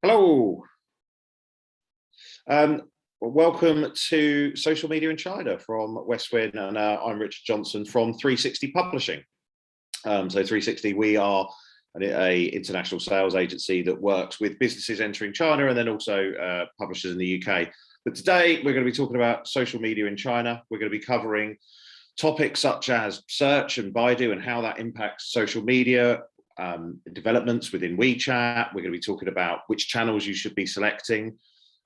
Hello. Welcome to Social Media in China from Westwin, and I'm Richard Johnson from 360 Publishing. So 360, we are an international sales agency that works with businesses entering China and then also publishers in the UK. But today we're going to be talking about social media in China. We're going to be covering topics such as search and Baidu and how that impacts social media, developments within WeChat. We're going to be talking about which channels you should be selecting.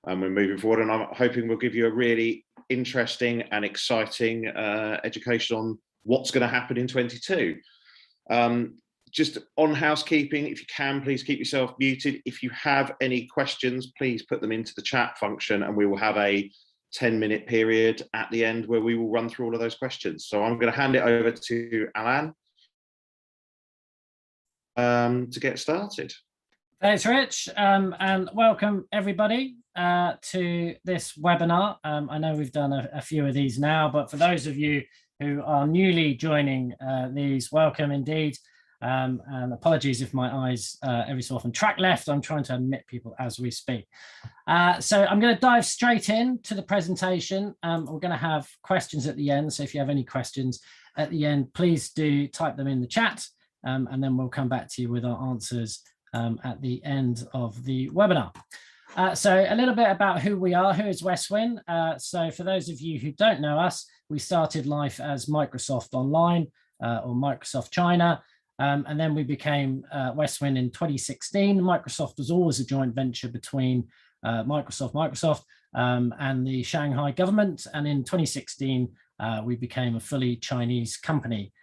We're moving forward, and I'm hoping we'll give you a really interesting and exciting education on what's going to happen in 22. Just on housekeeping, if you can, please keep yourself muted. If you have any questions, please put them into the chat function, and we will have a 10-minute period at the end where we will run through all of those questions. So I'm going to hand it over to Alain to get started. Thanks, Rich, and welcome everybody to this webinar. I know we've done a few of these now, but for those of you who are newly joining these, welcome indeed. And apologies if my eyes every so often track left. I'm trying to admit people as we speak. So I'm going to dive straight into the presentation. We're going to have questions at the end. So if you have any questions at the end, please do type them in the chat, and then we'll come back to you with our answers at the end of the webinar. So a little bit about who we are, who is Westwin. So for those of you who don't know us, we started life as Microsoft Online or Microsoft China. And then we became Westwin in 2016. Microsoft was always a joint venture between Microsoft, and the Shanghai government. And in 2016, we became a fully Chinese company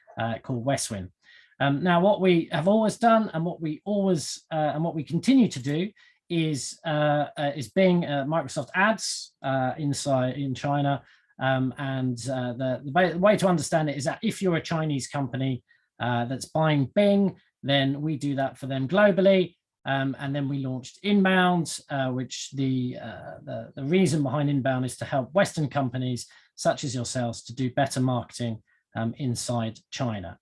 called Westwin. Now, what we have always done, and what we continue to do, is being Microsoft Ads in China. The way to understand it is that if you're a Chinese company that's buying Bing, then we do that for them globally. And then we launched Inbound, which the reason behind Inbound is to help Western companies such as yourselves to do better marketing inside China.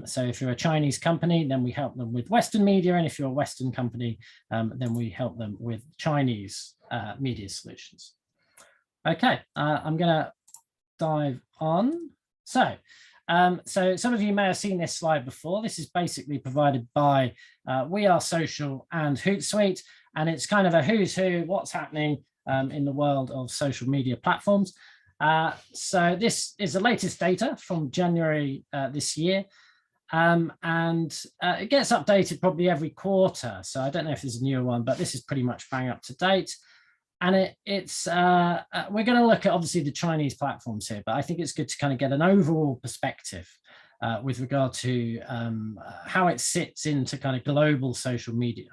So if you're a Chinese company, then we help them with Western media. And if you're a Western company, then we help them with Chinese media solutions. Okay, I'm going to dive on. So some of you may have seen this slide before. This is basically provided by We Are Social and Hootsuite, and it's kind of a who's who, what's happening in the world of social media platforms. So this is the latest data from January this year. It gets updated probably every quarter. So I don't know if there's a newer one, but this is pretty much bang up to date. And we're going to look at obviously the Chinese platforms here, but I think it's good to kind of get an overall perspective with regard to how it sits into kind of global social media.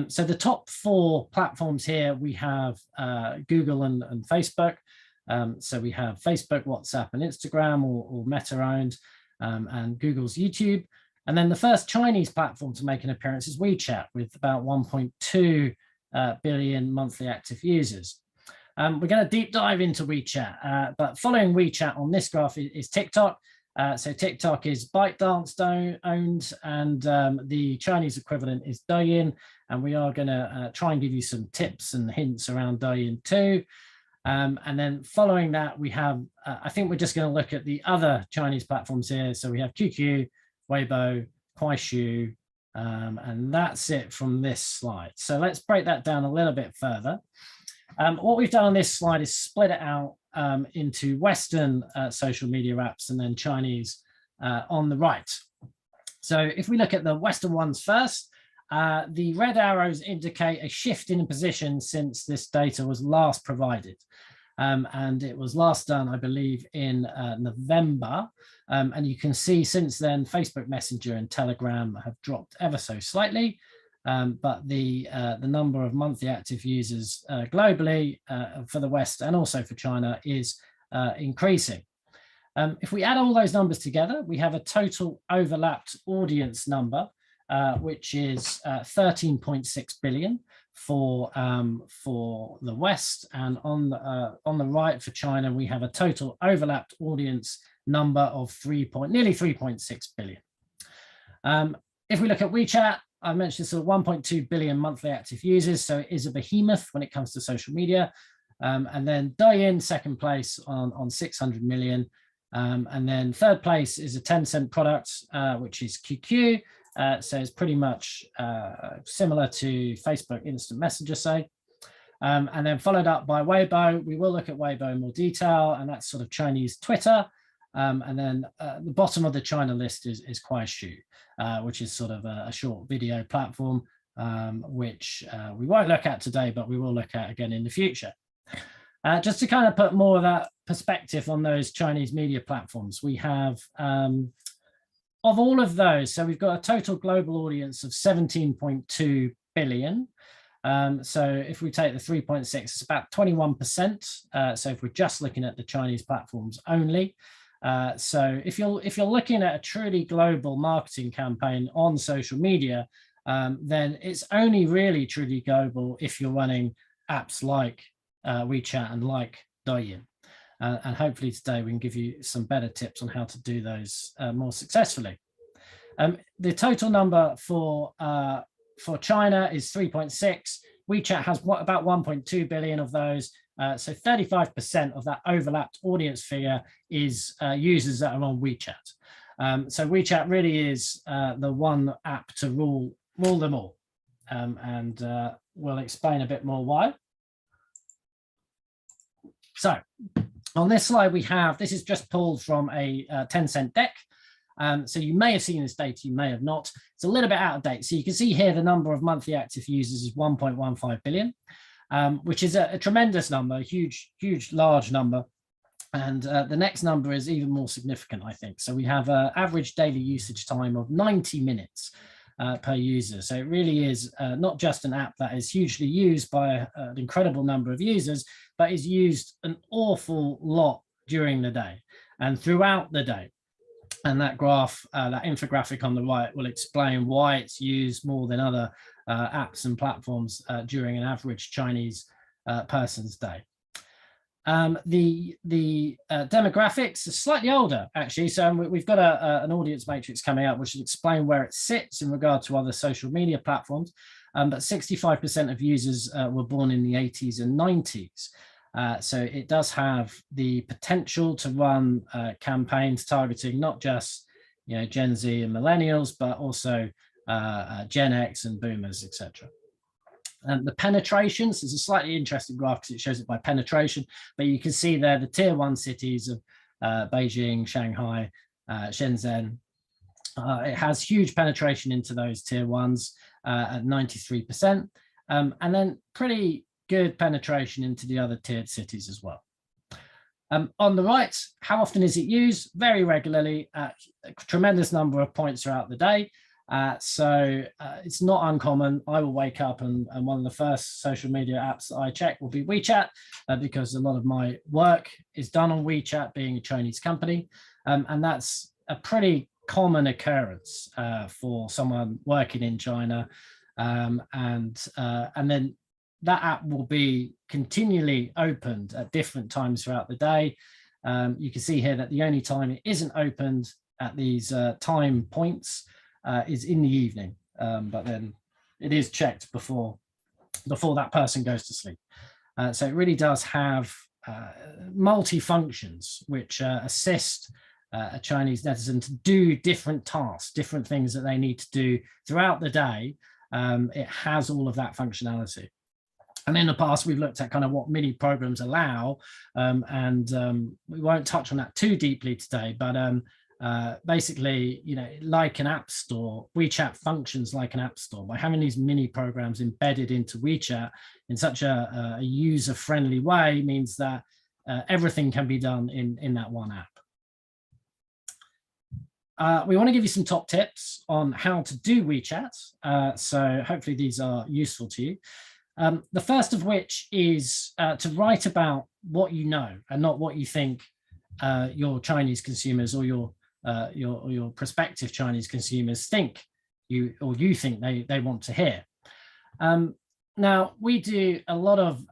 So the top 4 platforms here, we have Google and Facebook. So we have Facebook, WhatsApp, and Instagram, or Meta owned, and Google's YouTube. And then the first Chinese platform to make an appearance is WeChat, with about 1.2 billion monthly active users. We're going to deep dive into WeChat, but following WeChat on this graph is TikTok. So TikTok is ByteDance owned, and the Chinese equivalent is Douyin. And we are going to try and give you some tips and hints around Douyin too. And then following that, we have, I think we're just going to look at the other Chinese platforms here. So we have QQ, Weibo, Kuaishou, and that's it from this slide. So let's break that down a little bit further. What we've done on this slide is split it out into Western social media apps and then Chinese on the right. So if we look at the Western ones first, the red arrows indicate a shift in position since this data was last provided. And it was last done, I believe, in November. And you can see since then, Facebook Messenger and Telegram have dropped ever so slightly. But the number of monthly active users globally for the West and also for China is increasing. If we add all those numbers together, we have a total overlapped audience number, which is 13.6 billion for the West, and on the right for China, we have a total overlapped audience number of nearly 3.6 billion. If we look at WeChat, I mentioned sort of 1.2 billion monthly active users, so it is a behemoth when it comes to social media. And then Douyin, second place on 600 million. And then third place is a Tencent product, which is QQ. So it's pretty much similar to Facebook Instant Messenger, say. And then followed up by Weibo. We will look at Weibo in more detail, and that's sort of Chinese Twitter. And then the bottom of the China list is Kuaishou, which is sort of a short video platform, which we won't look at today, but we will look at again in the future. Just to kind of put more of that perspective on those Chinese media platforms, we have, of all of those, so we've got a total global audience of 17.2 billion. So if we take the 3.6, it's about 21%. So if we're just looking at the Chinese platforms only. So if you're looking at a truly global marketing campaign on social media, then it's only really truly global if you're running apps like WeChat and like Douyin. And hopefully today we can give you some better tips on how to do those more successfully. The total number for China is 3.6. WeChat has about 1.2 billion of those. So 35% of that overlapped audience figure is users that are on WeChat. So WeChat really is the one app to rule them all. And we'll explain a bit more why. So on this slide, we have, this is just pulled from a Tencent deck. So you may have seen this data, you may have not. It's a little bit out of date. So you can see here the number of monthly active users is 1.15 billion, which is a tremendous number, huge, large number. And the next number is even more significant, I think. So we have an average daily usage time of 90 minutes per user. So it really is not just an app that is hugely used by an incredible number of users, but is used an awful lot during the day and throughout the day. And that graph, that infographic on the right will explain why it's used more than other apps and platforms during an average Chinese person's day. The demographics are slightly older, actually. So we've got an audience matrix coming up, which will explain where it sits in regard to other social media platforms. But 65% of users were born in the 80s and 90s. So it does have the potential to run campaigns targeting not just Gen Z and millennials, but also Gen X and boomers, etc. And the penetrations is a slightly interesting graph because it shows it by penetration, but you can see there the tier 1 cities of Beijing, Shanghai, Shenzhen. It has huge penetration into those tier 1s at 93%, and then pretty good penetration into the other tiered cities as well. On the right, how often is it used? Very regularly, a tremendous number of points throughout the day. So it's not uncommon. I will wake up and one of the first social media apps that I check will be WeChat because a lot of my work is done on WeChat, being a Chinese company. And that's a pretty common occurrence for someone working in China. And then that app will be continually opened at different times throughout the day. You can see here that the only time it isn't opened at these time points is in the evening, but then it is checked before that person goes to sleep. So it really does have multi-functions which assist a Chinese netizen to do different tasks, different things that they need to do throughout the day. It has all of that functionality. And in the past, we've looked at kind of what mini programs allow, and we won't touch on that too deeply today, but basically, like an app store, WeChat functions like an app store by having these mini programs embedded into WeChat in such a user-friendly way means that everything can be done in that one app. We want to give you some top tips on how to do WeChat. So hopefully these are useful to you. The first of which is to write about what you know and not what you think your Chinese consumers or your prospective Chinese consumers think you think they want to hear. Now, we do a lot of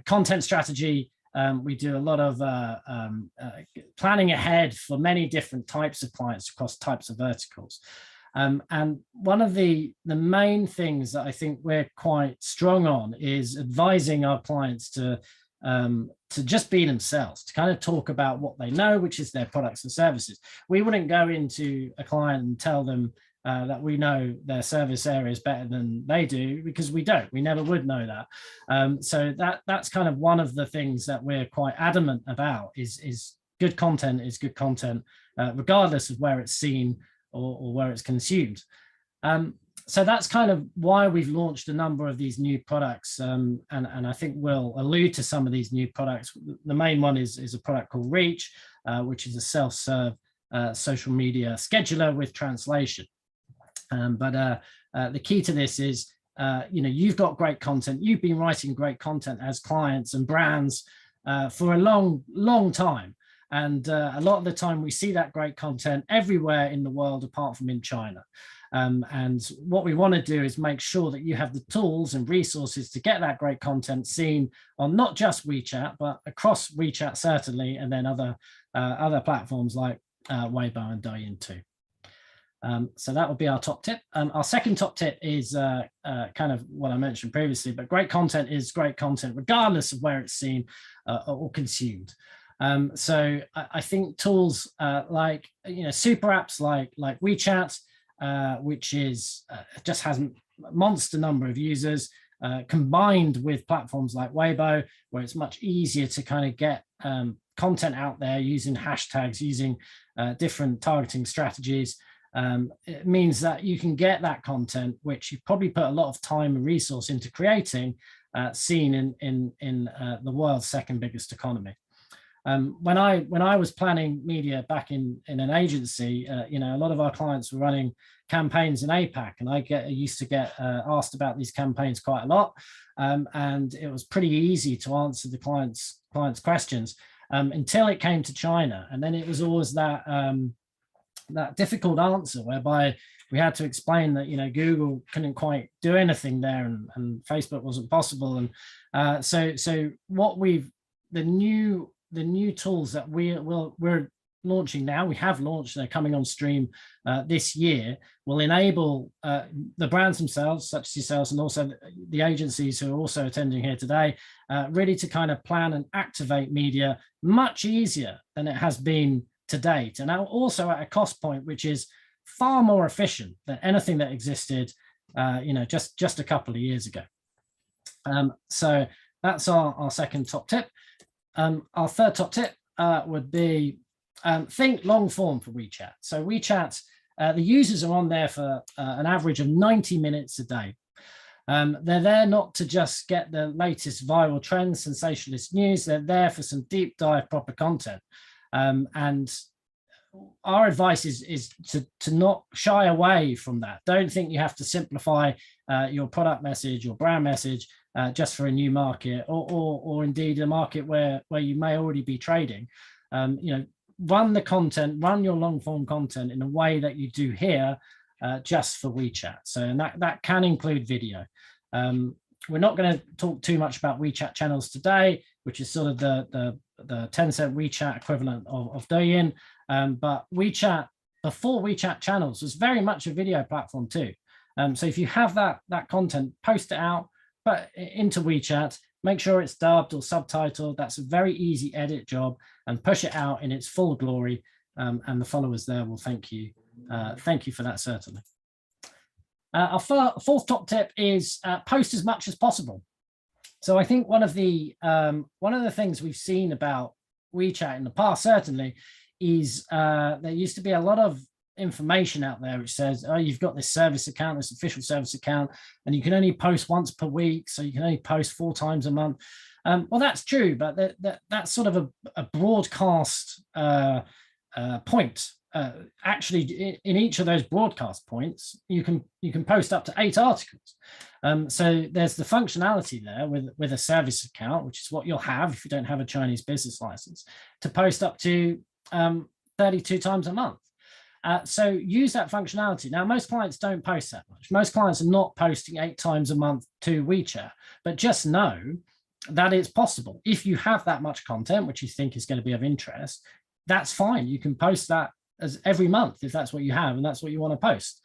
content strategy. We do a lot of planning ahead for many different types of clients across types of verticals. And one of the main things that I think we're quite strong on is advising our clients to just be themselves, to kind of talk about what they know, which is their products and services. We wouldn't go into a client and tell them that we know their service areas better than they do, because we don't. We never would know that. So that's kind of one of the things that we're quite adamant about is good content is good content, regardless of where it's seen or where it's consumed. So that's kind of why we've launched a number of these new products, and I think we'll allude to some of these new products. The main one is a product called Reach, which is a self-serve social media scheduler with translation. But the key to this is, you've got great content. You've been writing great content as clients and brands for a long time. And a lot of the time we see that great content everywhere in the world, apart from in China. And what we want to do is make sure that you have the tools and resources to get that great content seen on not just WeChat, but across WeChat certainly, and then other platforms like Weibo and Douyin too. So that would be our top tip. Our second top tip is kind of what I mentioned previously, but great content is great content regardless of where it's seen or consumed. So I think tools like super apps like WeChat, which is just has a monster number of users, combined with platforms like Weibo, where it's much easier to kind of get content out there using hashtags, using different targeting strategies. It means that you can get that content, which you probably put a lot of time and resource into creating, seen in the world's second biggest economy. When I was planning media back in an agency, a lot of our clients were running campaigns in APAC, and I used to get asked about these campaigns quite a lot, and it was pretty easy to answer the clients' questions until it came to China, and then it was always that difficult answer whereby we had to explain that Google couldn't quite do anything there, and Facebook wasn't possible, and so what the new tools that we're launching now, we have launched, they're coming on stream this year, will enable the brands themselves, such as yourselves, and also the agencies who are also attending here today, really to kind of plan and activate media much easier than it has been to date, and also at a cost point which is far more efficient than anything that existed just a couple of years ago. So that's our second top tip. Our third top tip would be think long form for WeChat. So WeChat, the users are on there for an average of 90 minutes a day. They're there not to just get the latest viral trends, sensationalist news. They're there for some deep dive proper content. And our advice is to not shy away from that. Don't think you have to simplify your product message, your brand message, just for a new market, or indeed a market where you may already be trading. Run the content, run your long form content in a way that you do here, just for WeChat. So, and that can include video. We're not going to talk too much about WeChat channels today, which is sort of the Tencent WeChat equivalent of Douyin. But WeChat, before WeChat channels, was very much a video platform too. So if you have that content, post it out, put it into WeChat, make sure it's dubbed or subtitled. That's a very easy edit job, and push it out in its full glory. And the followers there will thank you. Thank you for that, certainly. Our fourth top tip is post as much as possible. So I think one of the things we've seen about WeChat in the past, certainly, is there used to be a lot of information out there which says, oh, you've got this service account, this official service account, and you can only post once per week, so you can only post 4 times a month. Well, that's true, but that's sort of a broadcast point. Actually, in each of those broadcast points, you can post up to 8 articles. So there's the functionality there with a service account, which is what you'll have if you don't have a Chinese business license, to post up to 32 times a month. So use that functionality. Now, most clients don't post that much. Most clients are not posting 8 times a month to WeChat, but just know that it's possible. If you have that much content, which you think is going to be of interest, that's fine. You can post that as every month if that's what you have and that's what you want to post.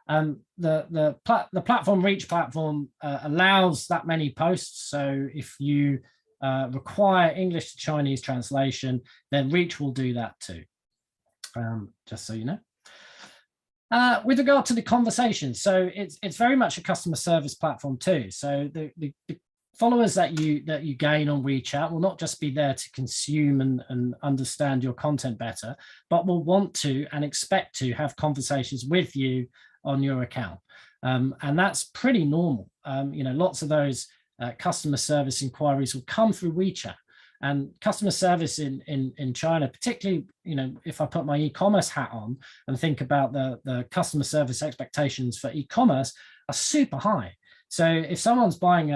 The platform Reach platform allows that many posts. So if you require English to Chinese translation, then Reach will do that too. Just so you know. With regard to the conversation, so it's very much a customer service platform too. So the followers that you gain on WeChat will not just be there to consume and understand your content better, but will want to and expect to have conversations with you on your account. And that's pretty normal. Lots of those customer service inquiries will come through WeChat. And customer service in China, particularly, if I put my e-commerce hat on and think about the customer service expectations for e-commerce are super high. So if someone's buying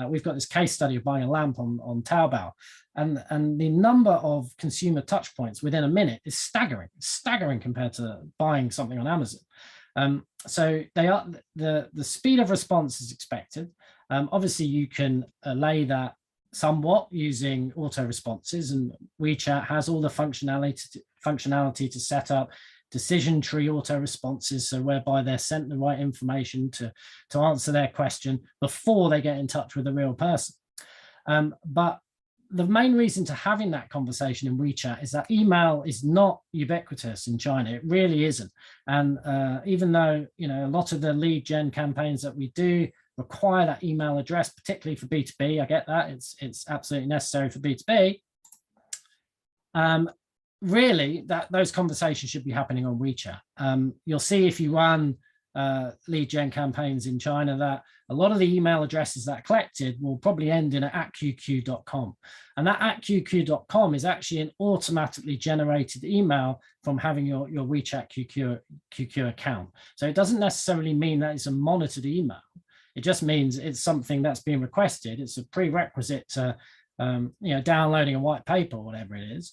we've got this case study of buying a lamp on Taobao, and the number of consumer touch points within a minute is staggering compared to buying something on Amazon. So the speed of response is expected. Obviously, you can allay that somewhat using auto responses, and WeChat has all the functionality to set up decision tree auto responses, so whereby they're sent the right information to answer their question before they get in touch with a real person. But the main reason to having that conversation in WeChat is that email is not ubiquitous in China. It really isn't. And even though a lot of the lead gen campaigns that we do require that email address, particularly for B2B. I get that, it's absolutely necessary for B2B. Really, those conversations should be happening on WeChat. You'll see if you run lead gen campaigns in China that a lot of the email addresses that are collected will probably end in @qq.com. And that @qq.com is actually an automatically generated email from having your WeChat QQ account. So it doesn't necessarily mean that it's a monitored email. It just means it's something that's being requested. It's a prerequisite to downloading a white paper or whatever it is.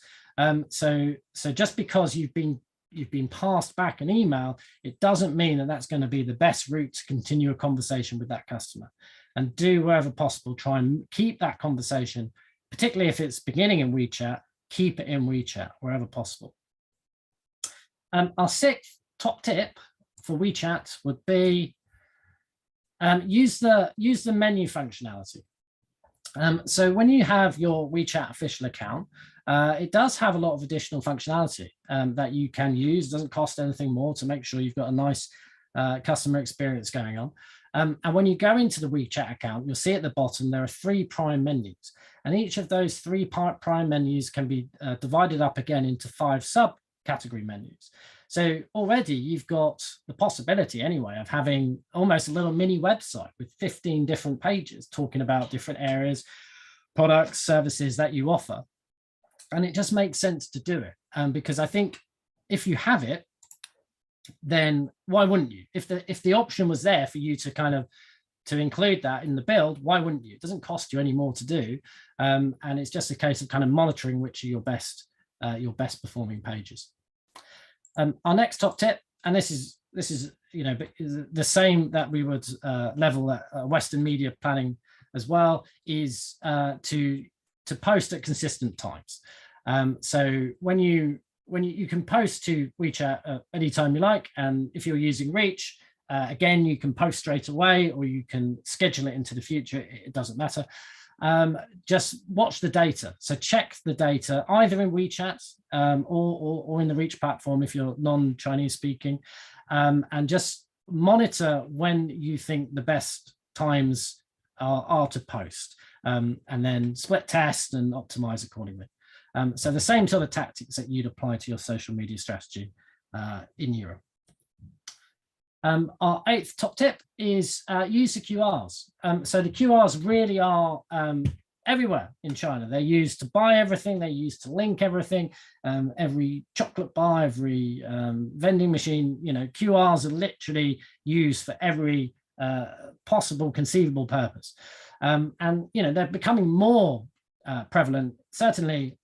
So just because you've been passed back an email, it doesn't mean that that's going to be the best route to continue a conversation with that customer. And do wherever possible, try and keep that conversation, particularly if it's beginning in WeChat, keep it in WeChat wherever possible. Our sixth top tip for WeChat would be use the menu functionality. So when you have your WeChat official account, it does have a lot of additional functionality that you can use. It doesn't cost anything more to make sure you've got a nice customer experience going on. And when you go into the WeChat account, you'll see at the bottom there are 3 prime menus. And each of those 3 prime menus can be divided up again into 5 subcategory menus. So already you've got the possibility anyway of having almost a little mini website with 15 different pages talking about different areas, products, services that you offer. And it just makes sense to do it. Because I think if you have it, then why wouldn't you? If the option was there for you to include that in the build, why wouldn't you? It doesn't cost you any more to do. And it's just a case of kind of monitoring which are your best performing pages. Our next top tip, and this is the same that we would level at Western media planning as well, is to post at consistent times. So when you can post to WeChat anytime you like, and if you're using Reach, again, you can post straight away, or you can schedule it into the future. It doesn't matter. Just watch the data. So check the data either in WeChat or in the Reach platform if you're non-Chinese speaking, and just monitor when you think the best times are to post, and then split test and optimize accordingly. So the same sort of tactics that you'd apply to your social media strategy in Europe. Our 8th top tip is use the QRs. So the QRs really are everywhere in China. They're used to buy everything. They're used to link everything. Every chocolate bar, every vending machine, QRs are literally used for every possible conceivable purpose. And they're becoming more prevalent, certainly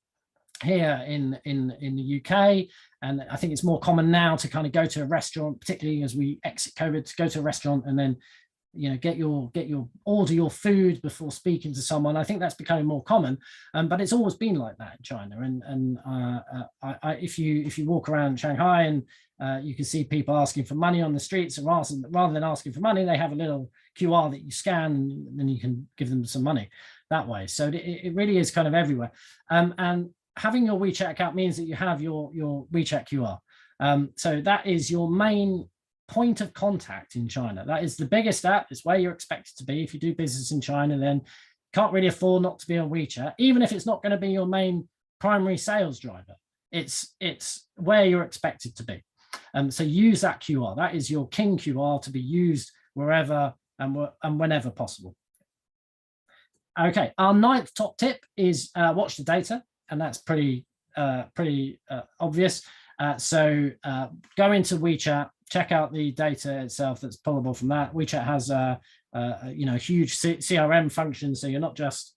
here in the UK. And I think it's more common now to kind of go to a restaurant, particularly as we exit COVID, to go to a restaurant and then, order your food before speaking to someone. I think that's becoming more common, but it's always been like that in China. And if you walk around Shanghai and You can see people asking for money on the streets, and rather than asking for money, they have a little QR that you scan, and then you can give them some money that way. So it really is kind of everywhere. And having your WeChat account means that you have your WeChat QR. So that is your main point of contact in China. That is the biggest app. It's where you're expected to be. If you do business in China, then can't really afford not to be on WeChat, even if it's not going to be your main primary sales driver. It's where you're expected to be. So use that QR. That is your king QR to be used wherever and whenever possible. Okay, our ninth top tip is watch the data, and that's pretty obvious. So go into WeChat, check out the data itself that's pullable from that. WeChat has a huge CRM function, so you're not just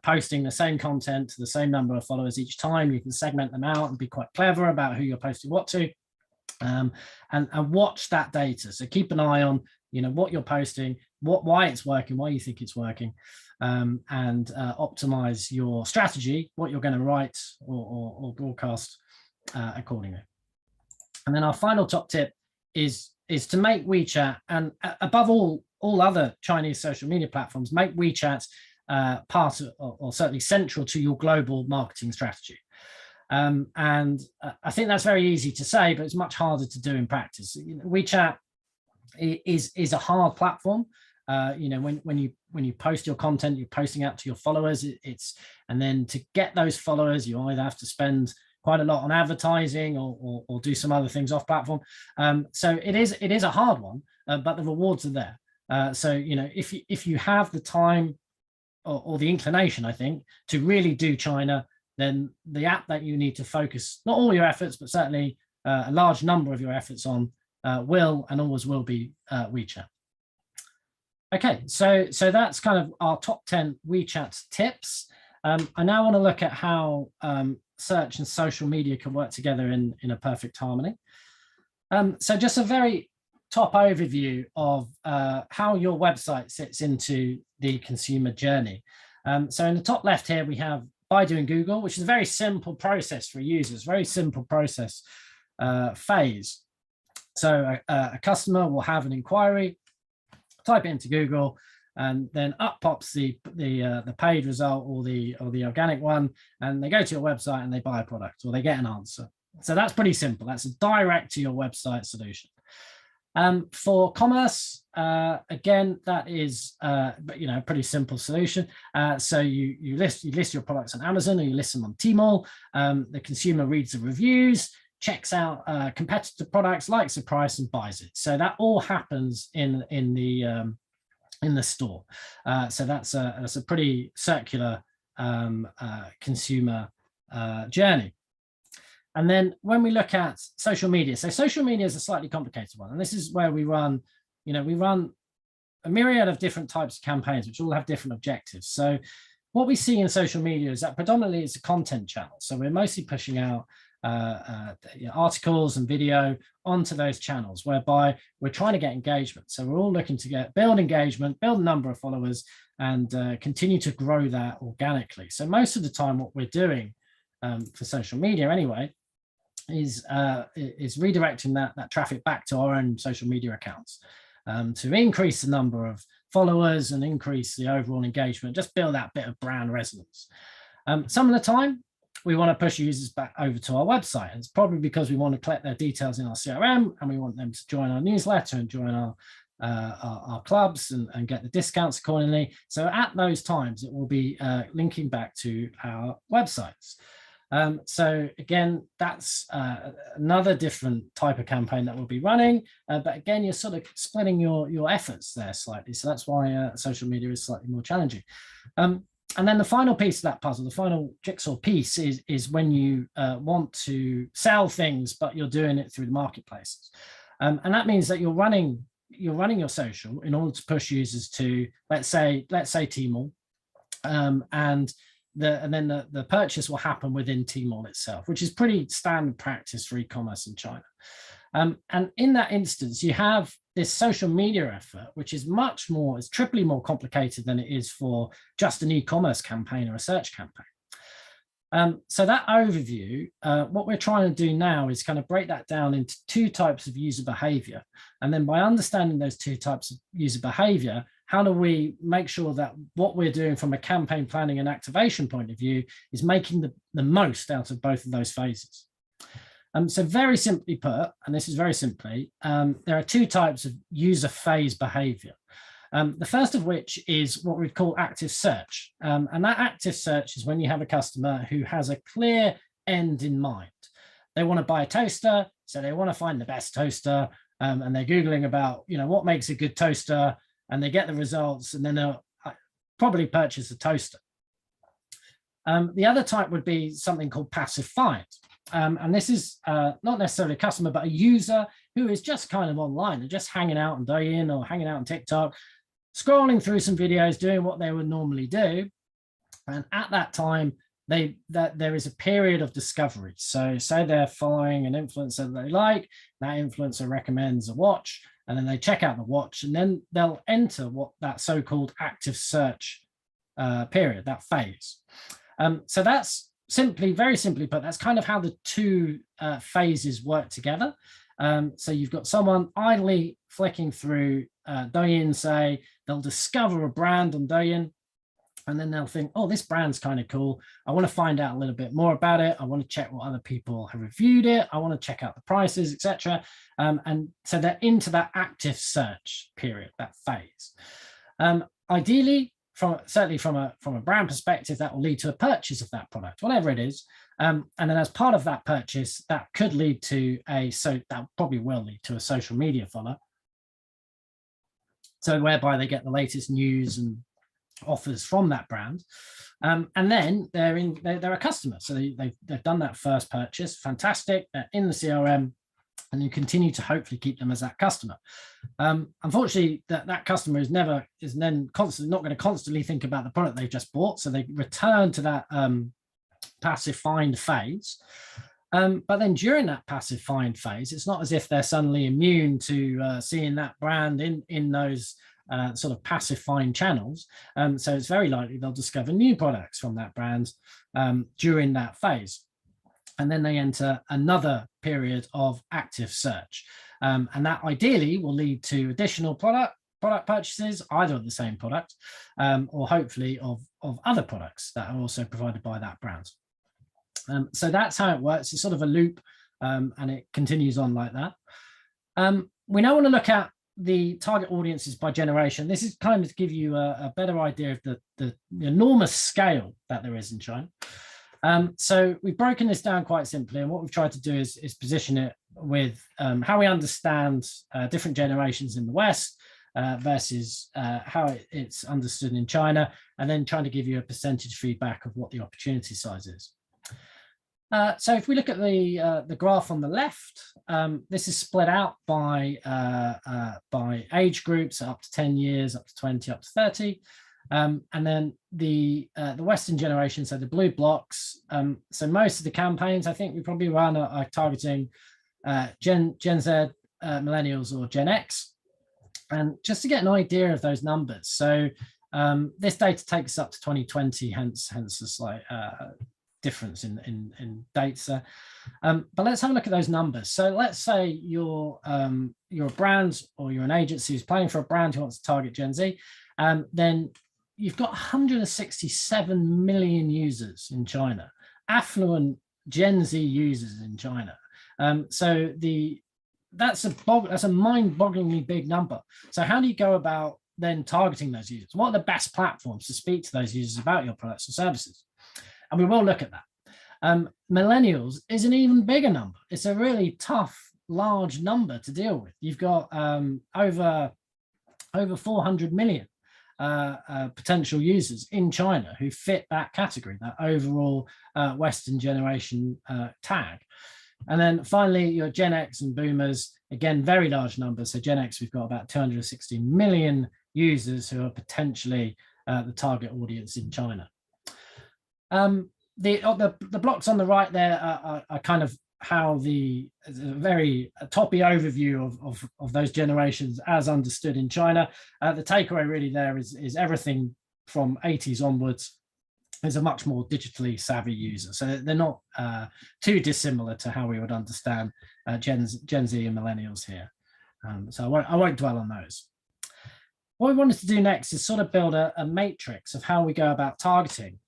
posting the same content to the same number of followers each time. You can segment them out and be quite clever about who you're posting what to, and watch that data. So keep an eye on what you're posting, why it's working, why you think it's working, and optimize your strategy, what you're going to write or broadcast accordingly. And then our final top tip is to make WeChat, and above all other Chinese social media platforms, make WeChat part of, or certainly central to your global marketing strategy. And I think that's very easy to say, but it's much harder to do in practice. WeChat is a hard platform. When you post your content, you're posting out to your followers. And then to get those followers, you either have to spend quite a lot on advertising or do some other things off platform. So it is a hard one, but the rewards are there. So if you have the time or the inclination, I think, to really do China, then the app that you need to focus not all your efforts, but certainly a large number of your efforts on will and always will be WeChat. Okay, so that's kind of our top 10 WeChat tips. I now want to look at how search and social media can work together in a perfect harmony. So just a very top overview of how your website sits into the consumer journey. So in the top left here, we have Baidu and Google, which is a very simple process for users, very simple process phase. So a customer will have an inquiry, type it into Google, and then up pops the paid result or the organic one, and they go to your website and they buy a product or they get an answer. So that's pretty simple. That's a direct to your website solution. For commerce, again, that is a pretty simple solution. So you list your products on Amazon, or you list them on Tmall. The consumer reads the reviews, checks out competitor products, likes the price, and buys it. So that all happens in the store. So that's a pretty circular consumer journey. And then when we look at social media, so social media is a slightly complicated one, and this is where we run a myriad of different types of campaigns, which all have different objectives. So what we see in social media is that predominantly it's a content channel. So we're mostly pushing out articles and video onto those channels, whereby we're trying to get engagement. So we're all looking to build engagement, build a number of followers, and continue to grow that organically. So most of the time, what we're doing for social media anyway is redirecting that traffic back to our own social media accounts to increase the number of followers and increase the overall engagement, just build that bit of brand resonance. Some of the time, we want to push users back over to our website. And it's probably because we want to collect their details in our CRM, and we want them to join our newsletter and join our clubs and get the discounts accordingly. So at those times, it will be linking back to our websites. So again, that's another different type of campaign that we'll be running. But again, you're sort of splitting your efforts there slightly. So that's why social media is slightly more challenging. And then the final piece of that puzzle, the final jigsaw piece is when you want to sell things, but you're doing it through the marketplaces. And that means that you're running your social in order to push users to, let's say Tmall, and then the purchase will happen within Tmall itself, which is pretty standard practice for e-commerce in China. And in that instance, you have this social media effort, which is it's triply more complicated than it is for just an e-commerce campaign or a search campaign. So that overview, what we're trying to do now is kind of break that down into two types of user behavior. And then by understanding those two types of user behavior, how do we make sure that what we're doing from a campaign planning and activation point of view is making the most out of both of those phases? So very simply put, and this is very simply, there are two types of user phase behavior. The first of which is what we'd call active search. And that active search is when you have a customer who has a clear end in mind. They want to buy a toaster, so they want to find the best toaster, and they're Googling about, what makes a good toaster, and they get the results, and then they'll probably purchase a toaster. The other type would be something called passive find. And this is not necessarily a customer, but a user who is just kind of online. They're just hanging out on Douyin or hanging out on TikTok, scrolling through some videos, doing what they would normally do. And at that time, there is a period of discovery. So say they're following an influencer that they like, that influencer recommends a watch, and then they check out the watch, and then they'll enter what that so-called active search period, that phase. So that's very simply put, that's kind of how the two phases work together. So you've got someone idly flicking through Douyin, say, they'll discover a brand on Douyin, and then they'll think, oh, this brand's kind of cool. I want to find out a little bit more about it. I want to check what other people have reviewed it. I want to check out the prices, etc. And so they're into that active search period, that phase. Ideally, certainly from a brand perspective, that will lead to a purchase of that product, whatever it is. And then as part of that purchase, that could lead to that probably will lead to a social media follow. So whereby they get the latest news and offers from that brand. And then they're a customer. So they've done that first purchase, fantastic, they're in the CRM, and you continue to hopefully keep them as that customer. Unfortunately, that customer is then constantly not going to constantly think about the product they've just bought. So they return to that passive find phase. But then during that passive find phase, it's not as if they're suddenly immune to seeing that brand in those sort of passive find channels. So it's very likely they'll discover new products from that brand during that phase. And then they enter another period of active search. And that ideally will lead to additional product purchases, either of the same product or hopefully of other products that are also provided by that brand. So that's how it works. It's sort of a loop, and it continues on like that. We now want to look at the target audiences by generation. This is kind of to give you a better idea of the enormous scale that there is in China. So we've broken this down quite simply, and what we've tried to do is position it with how we understand different generations in the West versus how it's understood in China, and then trying to give you a percentage feedback of what the opportunity size is. So if we look at the graph on the left, this is split out by age groups, up to 10 years, up to 20, up to 30. And then the Western generation, so the blue blocks. So most of the campaigns, I think we probably run are targeting Gen Z, millennials, or Gen X. And just to get an idea of those numbers, so this data takes us up to 2020, hence a slight difference in dates. But let's have a look at those numbers. So let's say you're a brand or you're an agency who's planning for a brand who wants to target Gen Z, then you've got 167 million users in China, affluent Gen Z users in China. So that's a mind-bogglingly big number. So how do you go about then targeting those users? What are the best platforms to speak to those users about your products or services? And we will look at that. Millennials is an even bigger number. It's a really tough, large number to deal with. You've got over 400 million potential users in China who fit that category, that overall Western generation tag. And then finally, your Gen X and Boomers, again, very large numbers. So Gen X, we've got about 260 million users who are potentially the target audience in China. The blocks on the right there are kind of how the very toppy overview of those generations as understood in China. The takeaway really there is everything from 80s onwards is a much more digitally savvy user. So they're not too dissimilar to how we would understand Gen Z and millennials here. So I won't dwell on those. What we wanted to do next is sort of build a matrix of how we go about targeting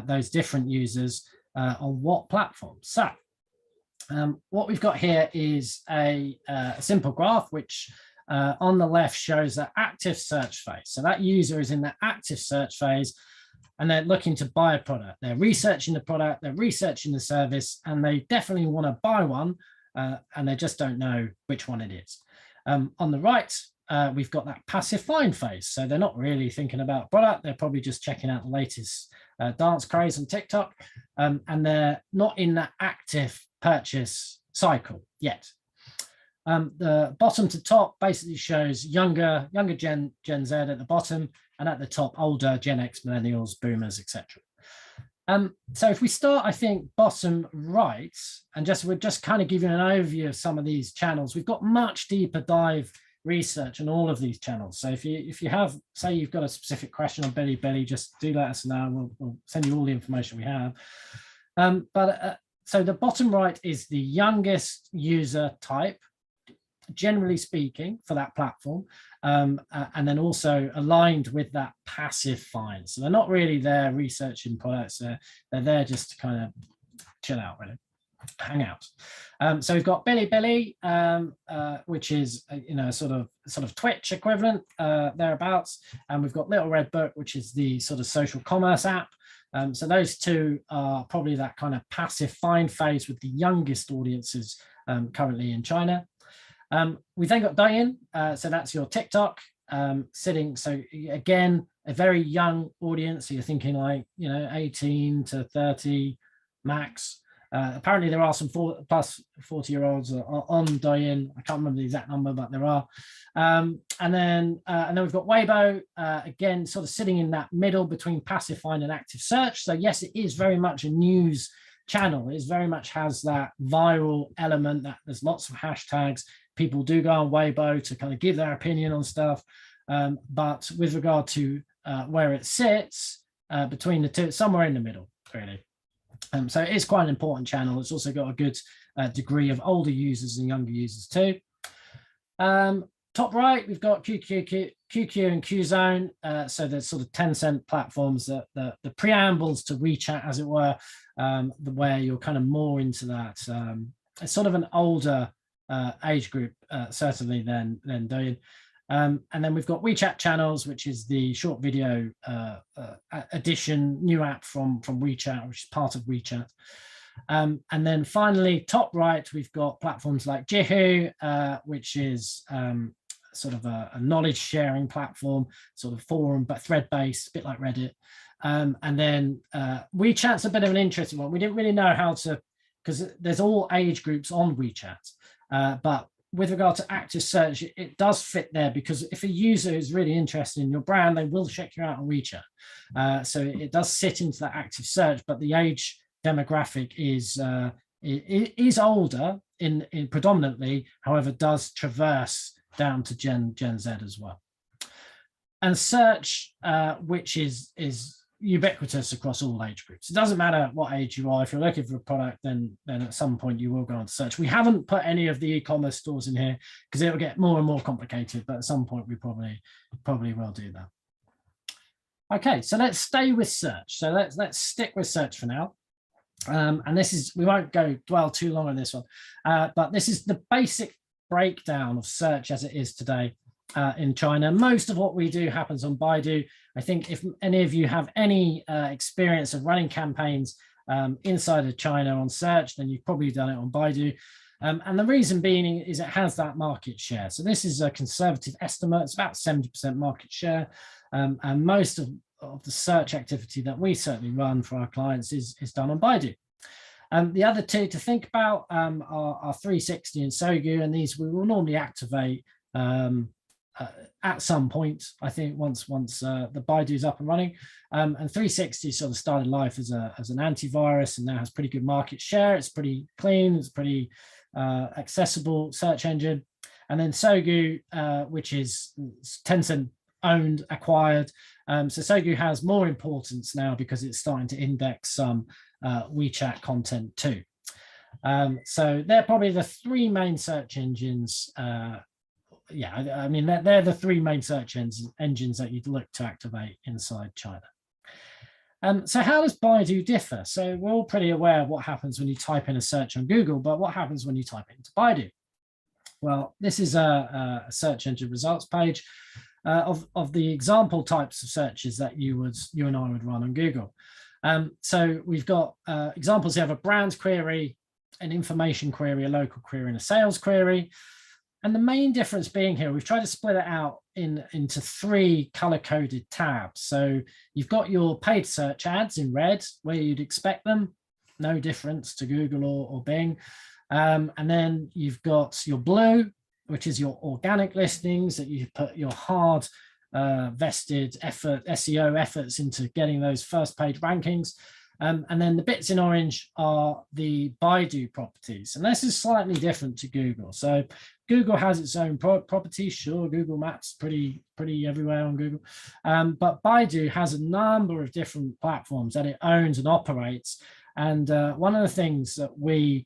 those different users on what platforms. So what we've got here is a simple graph, which on the left shows the active search phase. So that user is in the active search phase, and they're looking to buy a product. They're researching the product, they're researching the service, and they definitely want to buy one, and they just don't know which one it is. On the right, we've got that passive find phase. So they're not really thinking about product. They're probably just checking out the latest dance craze on TikTok, and they're not in that active purchase cycle yet. The bottom to top basically shows younger Gen Z at the bottom, and at the top, older Gen X, millennials, boomers, etc. So if we start, I think, bottom right, and we'll just kind of give you an overview of some of these channels. We've got much deeper dive research on all of these channels. So if you have, say you've got a specific question on Bilibili, just do let us know. We'll send you all the information we have. So the bottom right is the youngest user type, generally speaking, for that platform, and then also aligned with that passive find. So they're not really there researching products. They're there just to kind of chill out, really, hang out. So we've got Bilibili, which is sort of Twitch equivalent thereabouts, and we've got Little Red Book, which is the sort of social commerce app. So those two are probably that kind of passive find phase with the youngest audiences currently in China. We then got Douyin, so that's your TikTok sitting. So again, a very young audience. So you're thinking like 18 to 30 max. Apparently there are some plus 40-year-olds on Douyin. I can't remember the exact number, but there are. And then we've got Weibo, again, sort of sitting in that middle between passive find and active search. So yes, it is very much a news channel. It very much has that viral element, that there's lots of hashtags. People do go on Weibo to kind of give their opinion on stuff. But with regard to where it sits between the two, somewhere in the middle, really. So it is quite an important channel. It's also got a good degree of older users and younger users too. Top right, we've got QQ and Qzone. So there's sort of Tencent platforms, the preambles to WeChat, as it were, where you're kind of more into that. It's sort of an older age group, certainly than Douyin. And then we've got WeChat channels, which is the short video edition, new app from WeChat, which is part of WeChat. And then finally, top right, we've got platforms like Jihu, which is sort of a knowledge sharing platform, sort of forum, but thread based, a bit like Reddit. And then WeChat's a bit of an interesting one. We didn't really know how to, because there's all age groups on WeChat, but with regard to active search, it does fit there, because if a user is really interested in your brand, they will check you out on WeChat. So it does sit into that active search, but the age demographic is older in predominantly, however, does traverse down to Gen Z as well. And search, which is ubiquitous across all age groups. It doesn't matter what age you are. If you're looking for a product, then at some point you will go on to search. We haven't put any of the e-commerce stores in here because it will get more and more complicated, but at some point we probably will do that. Okay, so let's stay with search. So let's stick with search for now. And this is, we won't dwell too long on this one, but this is the basic breakdown of search as it is today in China. Most of what we do happens on Baidu. I think if any of you have any experience of running campaigns inside of China on search, then you've probably done it on Baidu. And the reason being is it has that market share. So this is a conservative estimate. It's about 70% market share. And most of the search activity that we certainly run for our clients is done on Baidu. The other two to think about are 360 and Sogou, and these we will normally activate at some point, I think, once the Baidu is up and running. And 360 sort of started life as an antivirus and now has pretty good market share. It's pretty clean, it's pretty accessible search engine. And then Sogou, which is Tencent owned, acquired. So Sogou has more importance now because it's starting to index some WeChat content too. So they're probably the three main search engines. I mean, they're the three main search engines that you'd look to activate inside China. So how does Baidu differ? So we're all pretty aware of what happens when you type in a search on Google, but what happens when you type it into Baidu? Well, this is a search engine results page of the example types of searches that you and I would run on Google. So we've got examples here of a brand query, an information query, a local query, and a sales query. And the main difference being here, we've tried to split it out into three color-coded tabs. So you've got your paid search ads in red, where you'd expect them, no difference to Google or Bing. And then you've got your blue, which is your organic listings that you put your hard vested effort, SEO efforts into getting those first page rankings. And then the bits in orange are the Baidu properties. And this is slightly different to Google. So Google has its own properties. Sure, Google Maps pretty everywhere on Google. But Baidu has a number of different platforms that it owns and operates. And one of the things that we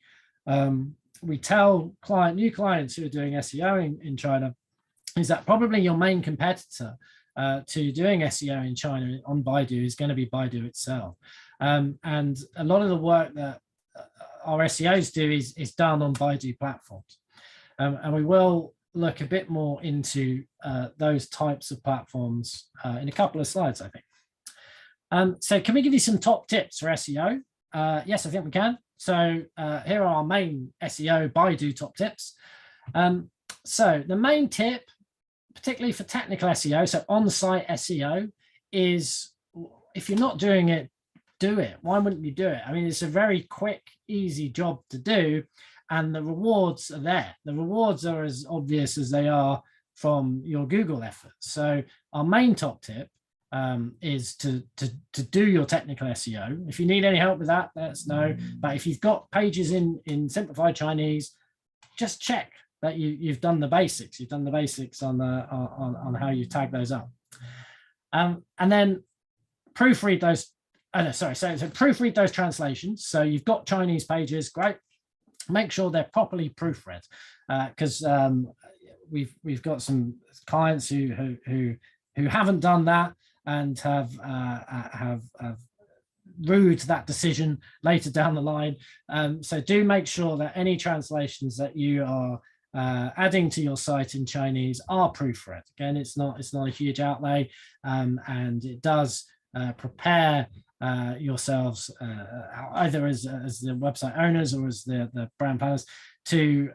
tell new clients who are doing SEO in China is that probably your main competitor to doing SEO in China on Baidu is going to be Baidu itself. And a lot of the work that our SEOs do is done on Baidu platforms. And we will look a bit more into those types of platforms in a couple of slides, I think. So can we give you some top tips for SEO? Yes, I think we can. So here are our main SEO Baidu top tips. So the main tip, particularly for technical SEO, so on-site SEO, is if you're not doing it, do it. Why wouldn't you do it? I mean, it's a very quick, easy job to do, and the rewards are there. The rewards are as obvious as they are from your Google efforts. So our main top tip is to do your technical SEO. If you need any help with that, let us know. But if you've got pages in simplified Chinese, just check that you've done the basics. You've done the basics on how you tag those up, and then proofread those. So proofread those translations. So you've got Chinese pages, great. Make sure they're properly proofread, because we've got some clients who haven't done that and have rued that decision later down the line. So do make sure that any translations that you are adding to your site in Chinese are proofread. Again, it's not a huge outlay, and it does prepare yourselves either as the website owners or as the brand planners to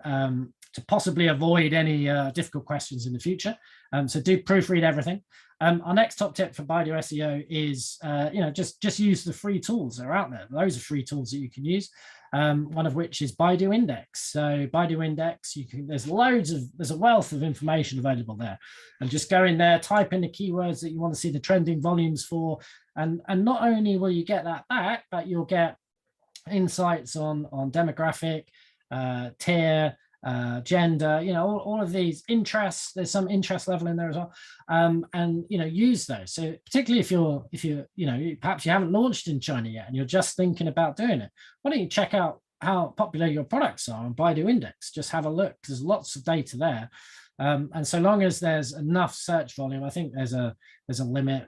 possibly avoid any difficult questions in the future. So do proofread everything. Our next top tip for Baidu SEO is just use the free tools that are out there. Those are free tools that you can use. One of which is Baidu Index. So Baidu Index, there's a wealth of information available there, and just go in there, type in the keywords that you want to see the trending volumes for, and not only will you get that back, but you'll get insights on demographic, tier, gender, all of these interests. There's some interest level in there as well, and use those. So particularly if you're perhaps you haven't launched in China yet and you're just thinking about doing it, why don't you check out how popular your products are on Baidu Index? Just have a look. There's lots of data there, and so long as there's enough search volume, I think there's a limit.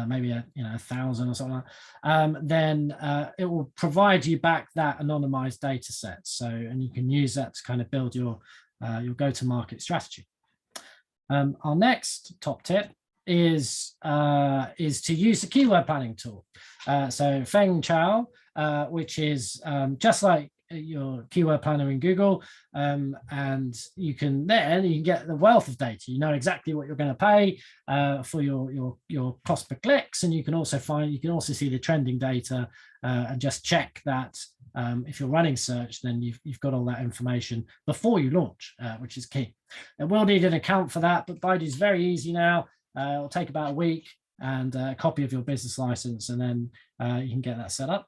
Maybe 1,000 or something like that, then it will provide you back that anonymized data set. So, and you can use that to kind of build your go-to-market strategy. Our next top tip is to use the keyword planning tool. So Feng Chao, which is just like your keyword planner in Google, and you can get the wealth of data. You know exactly what you're going to pay for your cost per clicks, and you can also see the trending data and just check that if you're running search, then you've got all that information before you launch, which is key. It will need an account for that, but Baidu is very easy now. It'll take about a week and a copy of your business license, and then you can get that set up.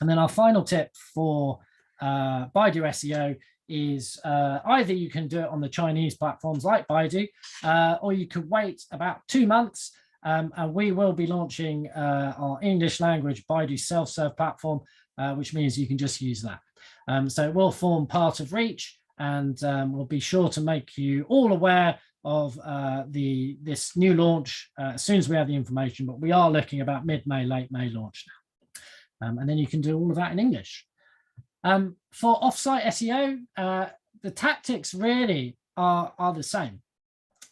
And then our final tip for Baidu SEO is either you can do it on the Chinese platforms like Baidu, or you could wait about 2 months, and we will be launching our English language Baidu self-serve platform, which means you can just use that. So it will form part of Reach, and we'll be sure to make you all aware of this new launch as soon as we have the information, but we are looking about mid-May, late May launch now. And then you can do all of that in English. For offsite SEO, the tactics really are the same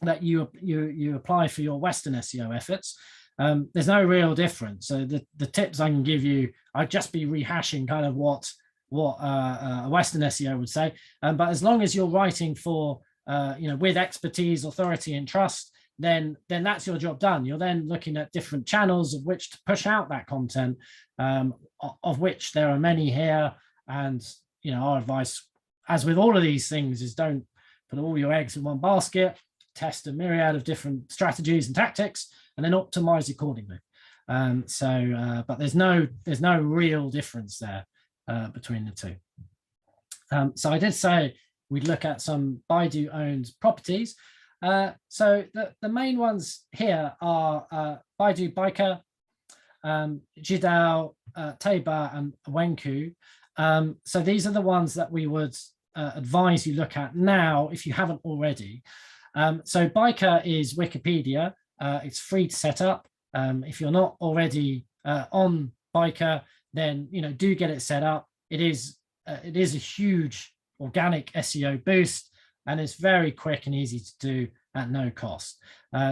that you apply for your Western SEO efforts. There's no real difference. So the tips I can give you, I'd just be rehashing kind of what a Western SEO would say. But as long as you're writing for with expertise, authority, and trust, then that's your job done. You're then looking at different channels of which to push out that content, of which there are many here. And our advice, as with all of these things, is don't put all your eggs in one basket. Test a myriad of different strategies and tactics, and then optimize accordingly. But there's no real difference there between the two. So I did say we'd look at some Baidu-owned properties. So the main ones here are Baidu Baike, Jidao, Teiba, and Wenku. So these are the ones that we would advise you look at now if you haven't already. So Baike is Wikipedia. It's free to set up. If you're not already on Baike, then do get it set up. It is a huge organic SEO boost, and it's very quick and easy to do at no cost.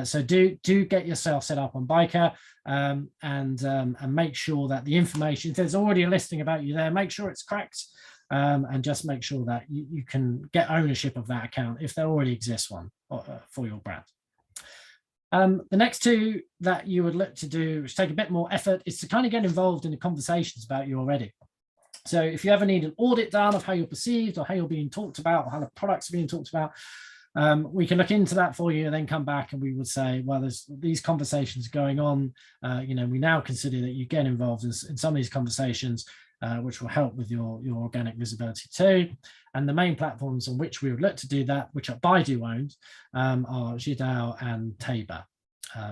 So do get yourself set up on Baike, and make sure that the information, if there's already a listing about you there, make sure it's correct, and just make sure that you can get ownership of that account if there already exists one for your brand. The next two that you would look to do, which take a bit more effort, is to kind of get involved in the conversations about you already. So if you ever need an audit done of how you're perceived, or how you're being talked about, or how the products are being talked about, we can look into that for you and then come back and we would say, well, there's these conversations going on. We now consider that you get involved in some of these conversations, which will help with your organic visibility too. And the main platforms on which we would look to do that, which are Baidu owned, are Jidao and Teiba.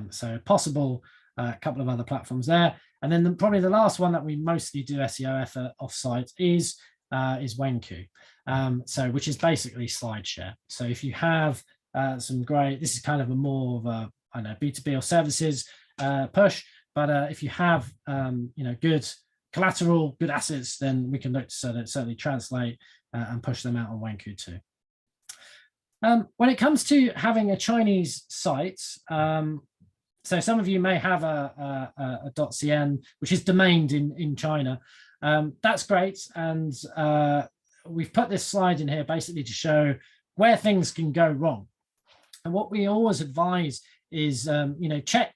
So possible a couple of other platforms there. And then probably the last one that we mostly do SEO effort offsite is Wenku, which is basically SlideShare. So if you have some great, this is kind of a more of a B2B or services push, but if you have good collateral, good assets, then we can look to certainly translate and push them out on Wenku too. When it comes to having a Chinese site, so some of you may have a .cn, which is domained in China. That's great, and we've put this slide in here basically to show where things can go wrong. And what we always advise is, check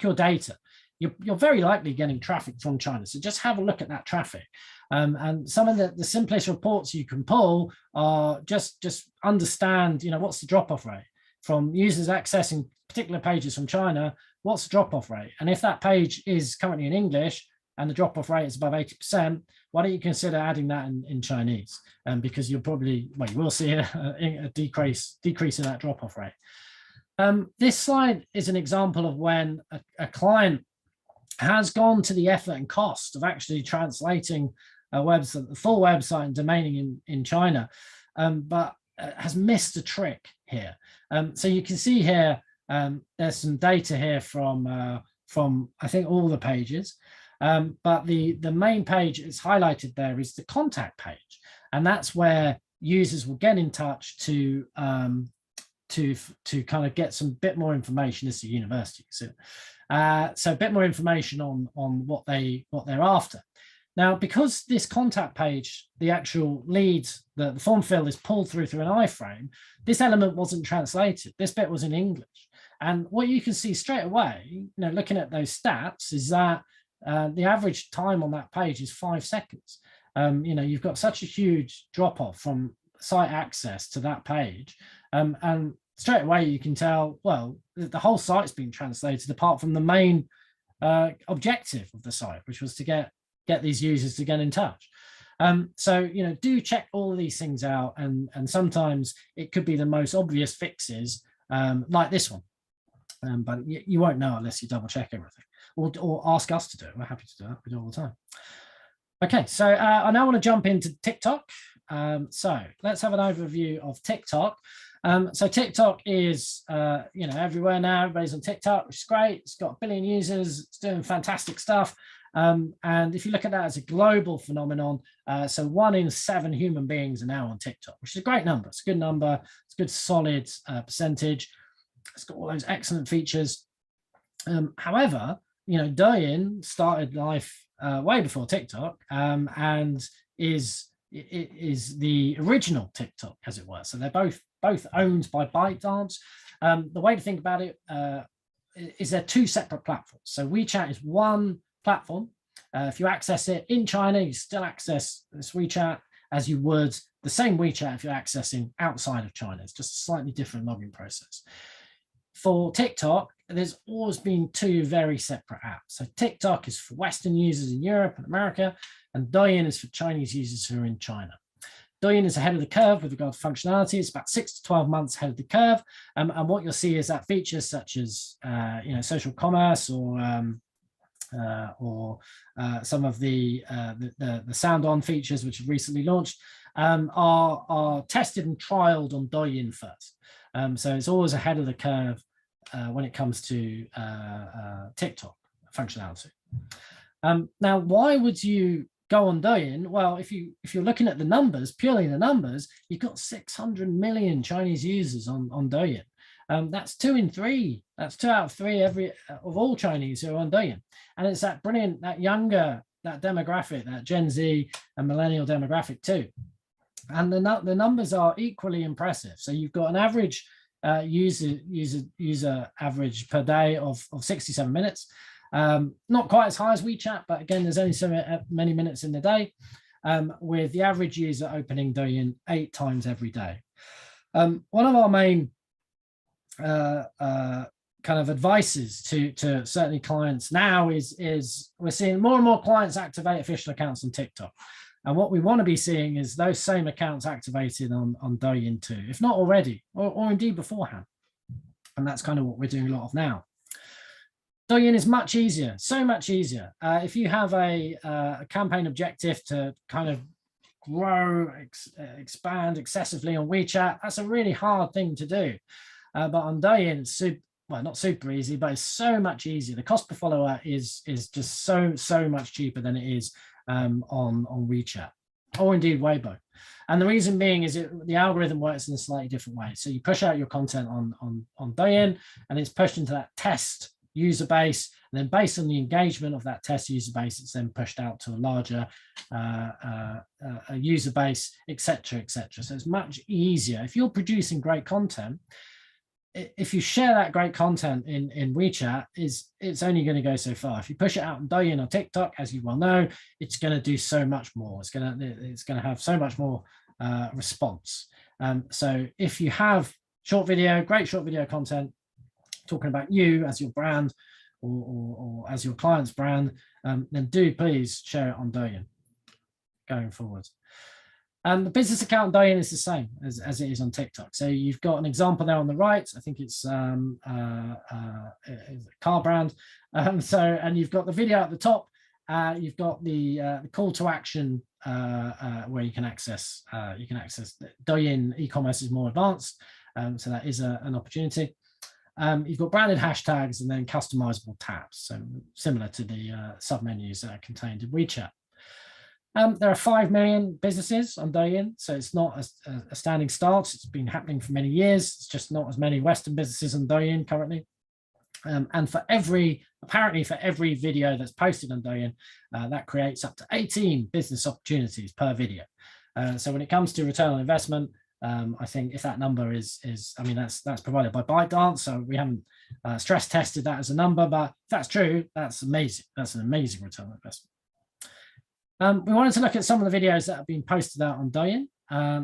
your data. You're very likely getting traffic from China, so just have a look at that traffic. And some of the simplest reports you can pull are just understand, what's the drop-off rate from users accessing particular pages from China. What's the drop-off rate? And if that page is currently in English and the drop-off rate is above 80%, why don't you consider adding that in Chinese? Because you'll probably, you will see a decrease in that drop-off rate. This slide is an example of when a client has gone to the effort and cost of actually translating a website, the full website, and domaining in China, but has missed a trick here. So you can see here, there's some data here from I think all the pages, but the main page is highlighted there is the contact page, and that's where users will get in touch to kind of get some bit more information. This is a university, so a bit more information on what they're after. Now, because this contact page, the actual leads, the form fill is pulled through an iframe, this element wasn't translated. This bit was in English. And what you can see straight away, looking at those stats, is that the average time on that page is 5 seconds. You've got such a huge drop off from site access to that page. And straight away you can tell, well, the whole site's been translated apart from the main objective of the site, which was to get these users to get in touch. So, do check all of these things out. And sometimes it could be the most obvious fixes, like this one. But you won't know unless you double check everything, or ask us to do it. We're happy to do it. We do it all the time. Okay, so I now want to jump into TikTok. So let's have an overview of TikTok. So TikTok is, everywhere now. Everybody's on TikTok, which is great. It's got 1 billion users. It's doing fantastic stuff. And if you look at that as a global phenomenon, so 1 in 7 human beings are now on TikTok, which is a great number. It's a good number. It's a good solid percentage. It's got all those excellent features. However, Douyin started life way before TikTok, and is the original TikTok, as it were. So they're both owned by ByteDance. The way to think about it is they're 2 separate platforms. So WeChat is one platform. If you access it in China, you still access this WeChat as you would the same WeChat if you're accessing outside of China. It's just a slightly different login process. For TikTok, there's always been 2 very separate apps. So TikTok is for Western users in Europe and America, and Douyin is for Chinese users who are in China. Douyin is ahead of the curve with regard to functionality. It's about 6 to 12 months ahead of the curve. And what you'll see is that features such as social commerce or some of the sound on features which have recently launched are tested and trialed on Douyin first. So it's always ahead of the curve when it comes to TikTok functionality. Now, why would you go on Douyin? Well, if you're looking at the numbers, purely the numbers, you've got 600 million Chinese users on Douyin. That's 2 in 3. That's 2 out of 3 of all Chinese who are on Douyin. And it's that brilliant, that younger, that demographic, that Gen Z and millennial demographic too. And the numbers are equally impressive. So you've got an average user average per day of 67 minutes. Not quite as high as WeChat, but again, there's only so many minutes in the day, with the average user opening Douyin 8 times every day. One of our main kind of advices to certainly clients now is we're seeing more and more clients activate official accounts on TikTok. And what we want to be seeing is those same accounts activated on Douyin too, if not already, or indeed beforehand. And that's kind of what we're doing a lot of now. Douyin is much easier, so much easier. If you have a campaign objective to kind of grow, expand excessively on WeChat, that's a really hard thing to do. But on Douyin, it's not super easy, but it's so much easier. The cost per follower is just so much cheaper than it is on WeChat or indeed Weibo. And the reason being is the algorithm works in a slightly different way. So you push out your content on Douyin, and it's pushed into that test user base, and then based on the engagement of that test user base, it's then pushed out to a larger user base, etc., etc. So it's much easier if you're producing great content. If you share that great content in WeChat, it's only going to go so far. If you push it out on Douyin or TikTok, as you well know, it's going to do so much more. It's going to have so much more response. So if you have great short video content talking about you as your brand or as your client's brand, then do please share it on Douyin going forward. The business account on Douyin is the same as it is on TikTok. So you've got an example there on the right. I think it's a car brand. And you've got the video at the top. You've got the call to action where you can access Douyin. E-commerce is more advanced, so that is an opportunity. You've got branded hashtags and then customizable tabs, so similar to the submenus that are contained in WeChat. There are 5 million businesses on Douyin, so it's not a standing start. It's been happening for many years. It's just not as many Western businesses on Douyin currently. And apparently for every video that's posted on Douyin, that creates up to 18 business opportunities per video. So when it comes to return on investment, I think if that number is I mean, that's provided by ByteDance, so we haven't stress tested that as a number, but if that's true, that's amazing. That's an amazing return on investment. We wanted to look at some of the videos that have been posted out on Douyin.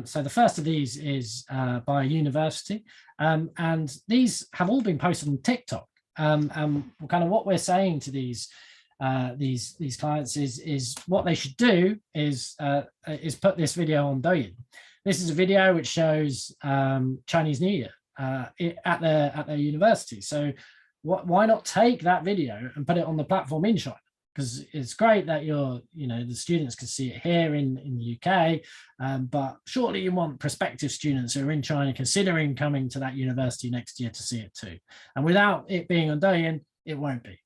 So the first of these is by a university, and these have all been posted on TikTok. And kind of what we're saying to these these clients is what they should do is put this video on Douyin. This is a video which shows Chinese New Year at their university. So why not take that video and put it on the platform in China? Because it's great that the students can see it here in the UK, but surely you want prospective students who are in China considering coming to that university next year to see it too. And without it being on Douyin, it won't be.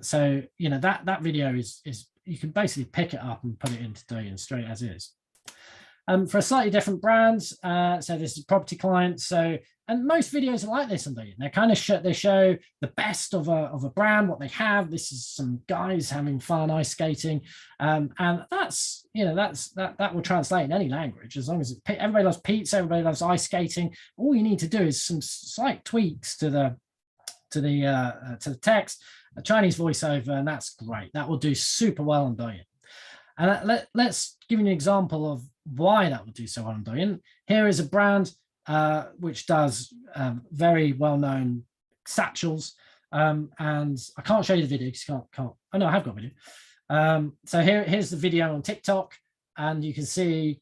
So that video is you can basically pick it up and put it into Douyin straight as is. For a slightly different brands, so this is property clients. And most videos are like this on Douyin. They kind of show the best of a brand, what they have. This is some guys having fun ice skating, and that will translate in any language as long as everybody loves pizza, everybody loves ice skating. All you need to do is some slight tweaks to the text, a Chinese voiceover, and that's great. That will do super well on Douyin. And let's give you an example of why that will do so well on Douyin. Here is a brand which does very well-known satchels, and I can't show you the video because you can't. Oh no, I have got video. So here's the video on TikTok, and you can see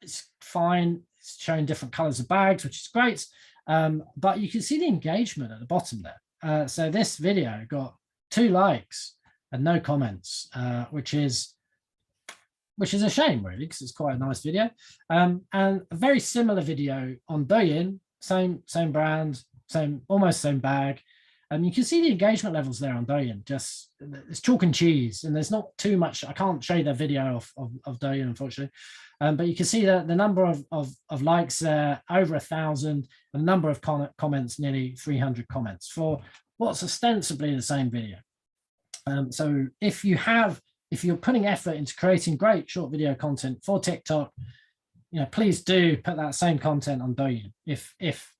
it's fine. It's showing different colors of bags, which is great. But you can see the engagement at the bottom there. So this video got 2 likes and no comments, which is a shame really, because it's quite a nice video. And a very similar video on Douyin, same brand, almost same bag. You can see the engagement levels there on Douyin. Just it's chalk and cheese, and there's not too much. I can't show you the video of Douyin, unfortunately, but you can see the number of likes there, over 1,000, and the number of comments, nearly 300 comments for what's ostensibly the same video. So if you're putting effort into creating great short video content for TikTok, please do put that same content on Douyin if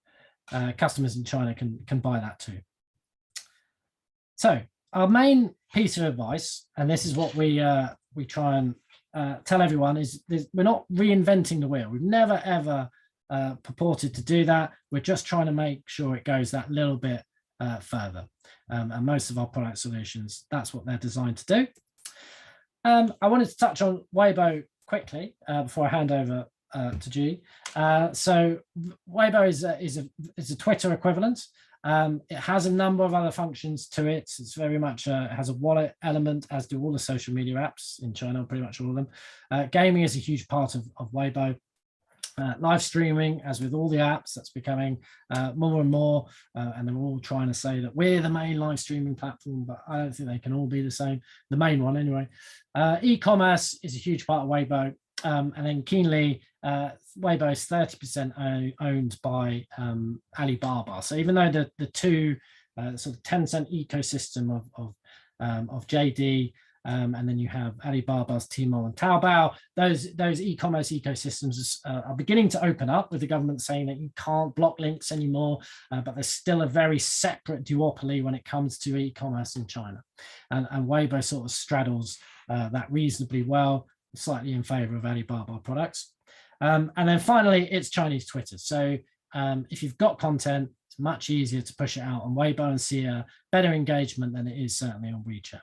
customers in China can buy that too. So our main piece of advice, and this is what we try and tell everyone, is we're not reinventing the wheel. We've never ever purported to do that. We're just trying to make sure it goes that little bit further. And most of our product solutions, that's what they're designed to do. I wanted to touch on Weibo quickly before I hand over to G. So Weibo is a Twitter equivalent. It has a number of other functions to it. It's very much it has a wallet element, as do all the social media apps in China, pretty much all of them. Gaming is a huge part of Weibo. Live streaming, as with all the apps, that's becoming more and more, and they're all trying to say that we're the main live streaming platform, but I don't think they can all be the same, the main one anyway. E-commerce is a huge part of Weibo, and then keenly, Weibo is 30% owned by Alibaba. So even though the two sort of Tencent ecosystem of JD, and then you have Alibaba's Tmall and Taobao. Those e-commerce ecosystems are beginning to open up, with the government saying that you can't block links anymore, but there's still a very separate duopoly when it comes to e-commerce in China. And Weibo sort of straddles that reasonably well, slightly in favor of Alibaba products. And then finally, it's Chinese Twitter. So if you've got content, it's much easier to push it out on Weibo and see a better engagement than it is certainly on WeChat.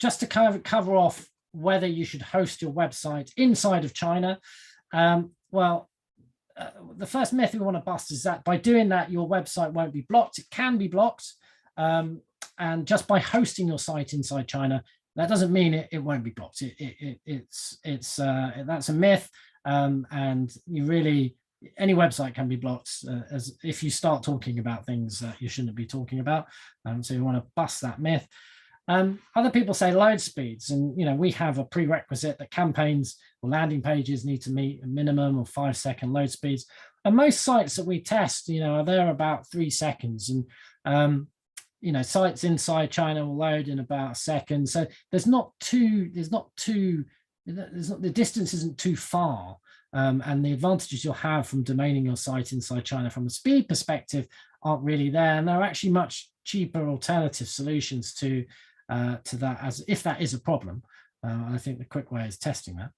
Just to kind of cover off whether you should host your website inside of China. The first myth we want to bust is that by doing that, your website won't be blocked. It can be blocked. And just by hosting your site inside China, that doesn't mean it won't be blocked. That's a myth. And you really, any website can be blocked as if you start talking about things that you shouldn't be talking about. So you want to bust that myth. Other people say load speeds, and we have a prerequisite that campaigns or landing pages need to meet a minimum of 5-second load speeds. And most sites that we test, are there about 3 seconds, and sites inside China will load in about a second. So the distance isn't too far, and the advantages you'll have from domaining your site inside China from a speed perspective aren't really there. And there are actually much cheaper alternative solutions to that, as if that is a problem. I think the quick way is testing that.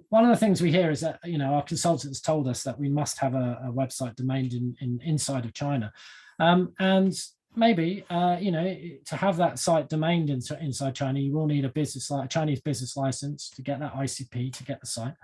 One of the things we hear is that our consultants told us that we must have a website domained inside of China, and maybe, you know, to have that site domained inside China, you will need a Chinese business license to get that ICP to get the site.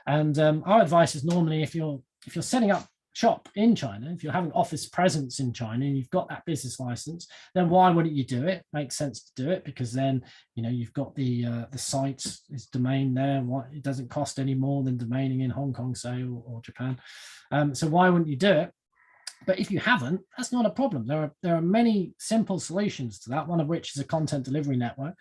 And our advice is normally if you're setting up shop in China, if you're having office presence in China and you've got that business license, then why wouldn't you do it? Makes sense to do it, because then, you know, you've got the site is domained there. It doesn't cost any more than domaining in Hong Kong, say, or Japan. So why wouldn't you do it? But if you haven't, that's not a problem. There are many simple solutions to that, one of which is a content delivery network,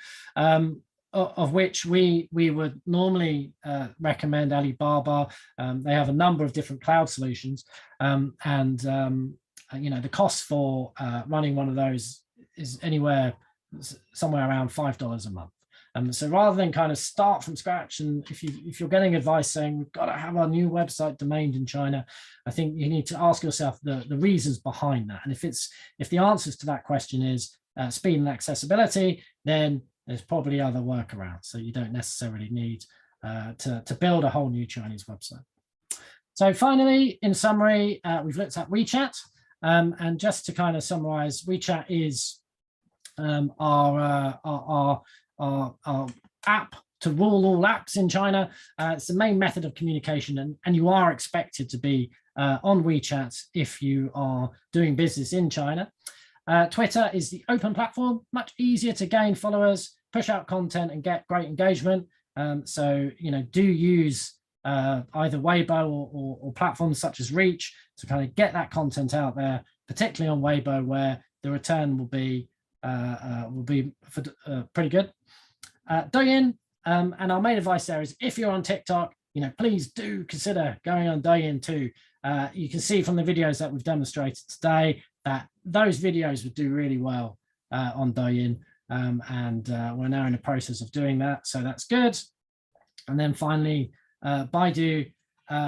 of which we would normally recommend Alibaba. They have a number of different cloud solutions, and you know, the cost for running one of those is somewhere around $5 a month. So rather than kind of start from scratch, and if you're getting advice saying we've got to have our new website domained in China, I think you need to ask yourself the reasons behind that. And if the answers to that question is speed and accessibility, then there's probably other workarounds. So you don't necessarily need to build a whole new Chinese website. So finally, in summary, we've looked at WeChat, and just to kind of summarize, WeChat is our app to rule all apps in China. It's the main method of communication, and you are expected to be on WeChat if you are doing business in China. Twitter is the open platform, much easier to gain followers, push out content, and get great engagement. So, you know, do use either Weibo or platforms such as Reach to kind of get that content out there, particularly on Weibo, where the return will be pretty good. Douyin, and our main advice there is if you're on TikTok, you know, please do consider going on Douyin too. You can see from the videos that we've demonstrated today that those videos would do really well on Douyin, and we're now in the process of doing that, so that's good. And then finally, Baidu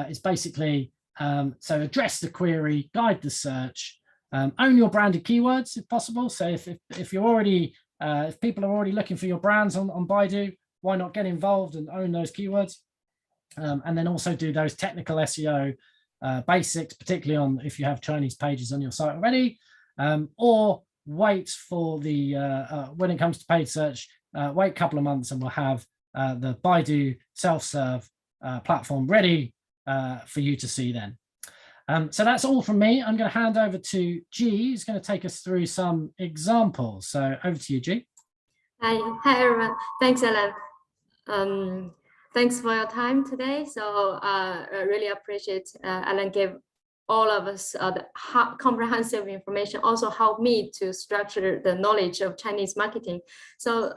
is basically so address the query, guide the search, own your branded keywords if possible. So if you're already if people are already looking for your brands on Baidu, why not get involved and own those keywords? And then also do those technical SEO basics, particularly on if you have Chinese pages on your site already, or wait for the when it comes to paid search, wait a couple of months and we'll have the Baidu self-serve platform ready for you to see then. So that's all from me. I'm going to hand over to G, who's going to take us through some examples. So over to you, G. Hi everyone. Thanks, Alain. Thanks for your time today. So I really appreciate Alain gave all of us the comprehensive information, also helped me to structure the knowledge of Chinese marketing. So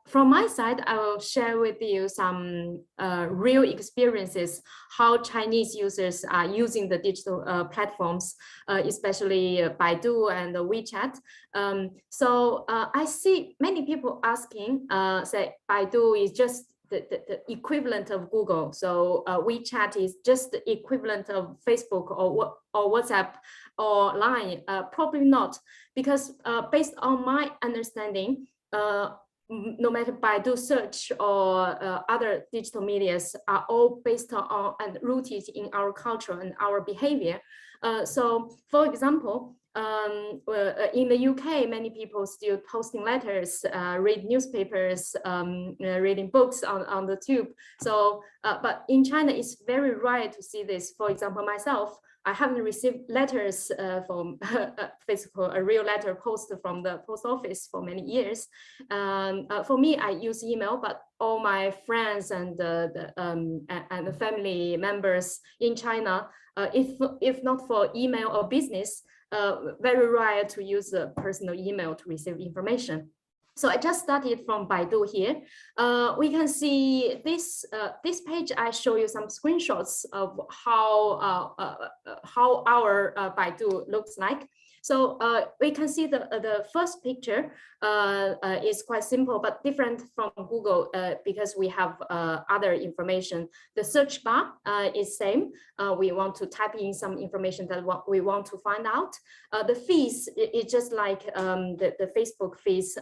from my side, I will share with you some real experiences, how Chinese users are using the digital platforms, especially Baidu and WeChat. So I see many people asking, say Baidu is just the equivalent of Google. So WeChat is just the equivalent of Facebook or WhatsApp or Line. Probably not, because based on my understanding, no matter Baidu search or other digital medias are all based on and rooted in our culture and our behavior. So for example, in the UK, many people still posting letters, read newspapers, reading books on the tube. So, but in China, it's very rare to see this. For example, myself, I haven't received letters from physical, a real letter post from the post office for many years. For me, I use email, but all my friends and the family members in China, if not for email or business, very rare to use a personal email to receive information. So I just started from Baidu here. We can see this page. I show you some screenshots of how our Baidu looks like. So we can see the first picture is quite simple, but different from Google because we have other information. The search bar is same. We want to type in some information that we want to find out. The feeds is just like the Facebook feeds.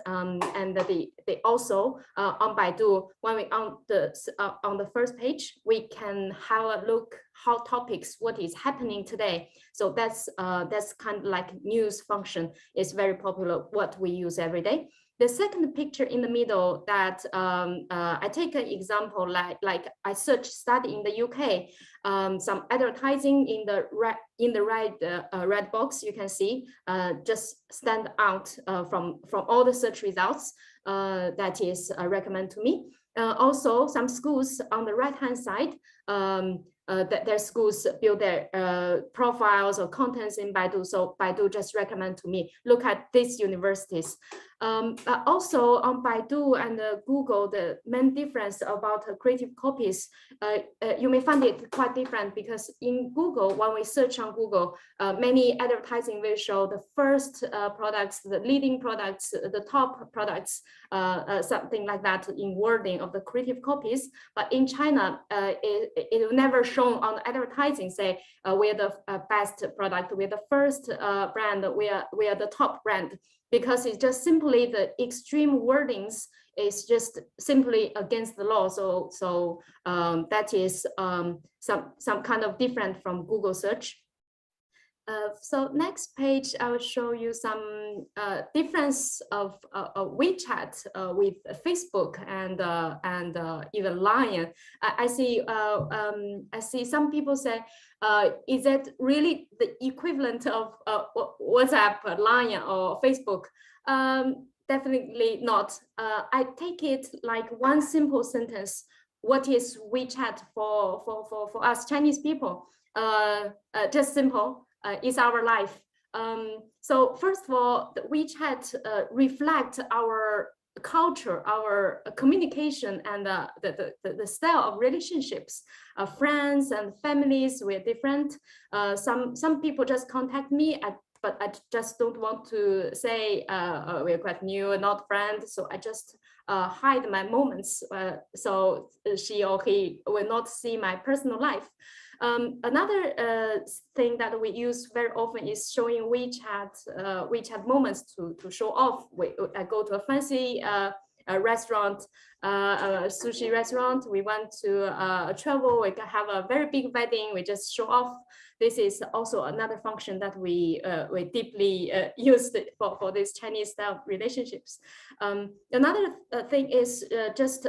and they also on Baidu, when we on the first page, we can have a look how topics, what is happening today. So that's kind of like news function. It's very popular, what we use every day. The second picture in the middle, that I take an example, like I study in the UK, some advertising in the red box, you can see just stand out from all the search results that is recommended to me. Also, some schools on the right hand side, that their schools build their profiles or contents in Baidu. So Baidu just recommend to me, look at these universities. But also on Baidu and Google, the main difference about creative copies, you may find it quite different, because in Google, when we search on Google, many advertising will show the first products, the leading products, the top products, something like that in wording of the creative copies. But in China, it will never shown on advertising, say we're the best product, we're the first brand, we are the top brand, because it's just simply the extreme wordings is just simply against the law. So that is some kind of different from Google search. So next page, I will show you some difference of WeChat with Facebook and even Lion. I see some people say, is that really the equivalent of WhatsApp, Lion, or Facebook? Definitely not. I take it like one simple sentence. What is WeChat for us Chinese people? Just simple. Is our life. So first of all, the WeChat reflect our culture, our communication, and the style of relationships. Friends and families, we're different. Some people just contact me, but I just don't want to say we're quite new, not friends. So I just hide my moments, so she or he will not see my personal life. Another thing that we use very often is showing WeChat moments to show off. I go to a fancy restaurant, a sushi restaurant. We want to travel. We can have a very big wedding. We just show off. This is also another function that we deeply used for these Chinese style relationships. Another thing is just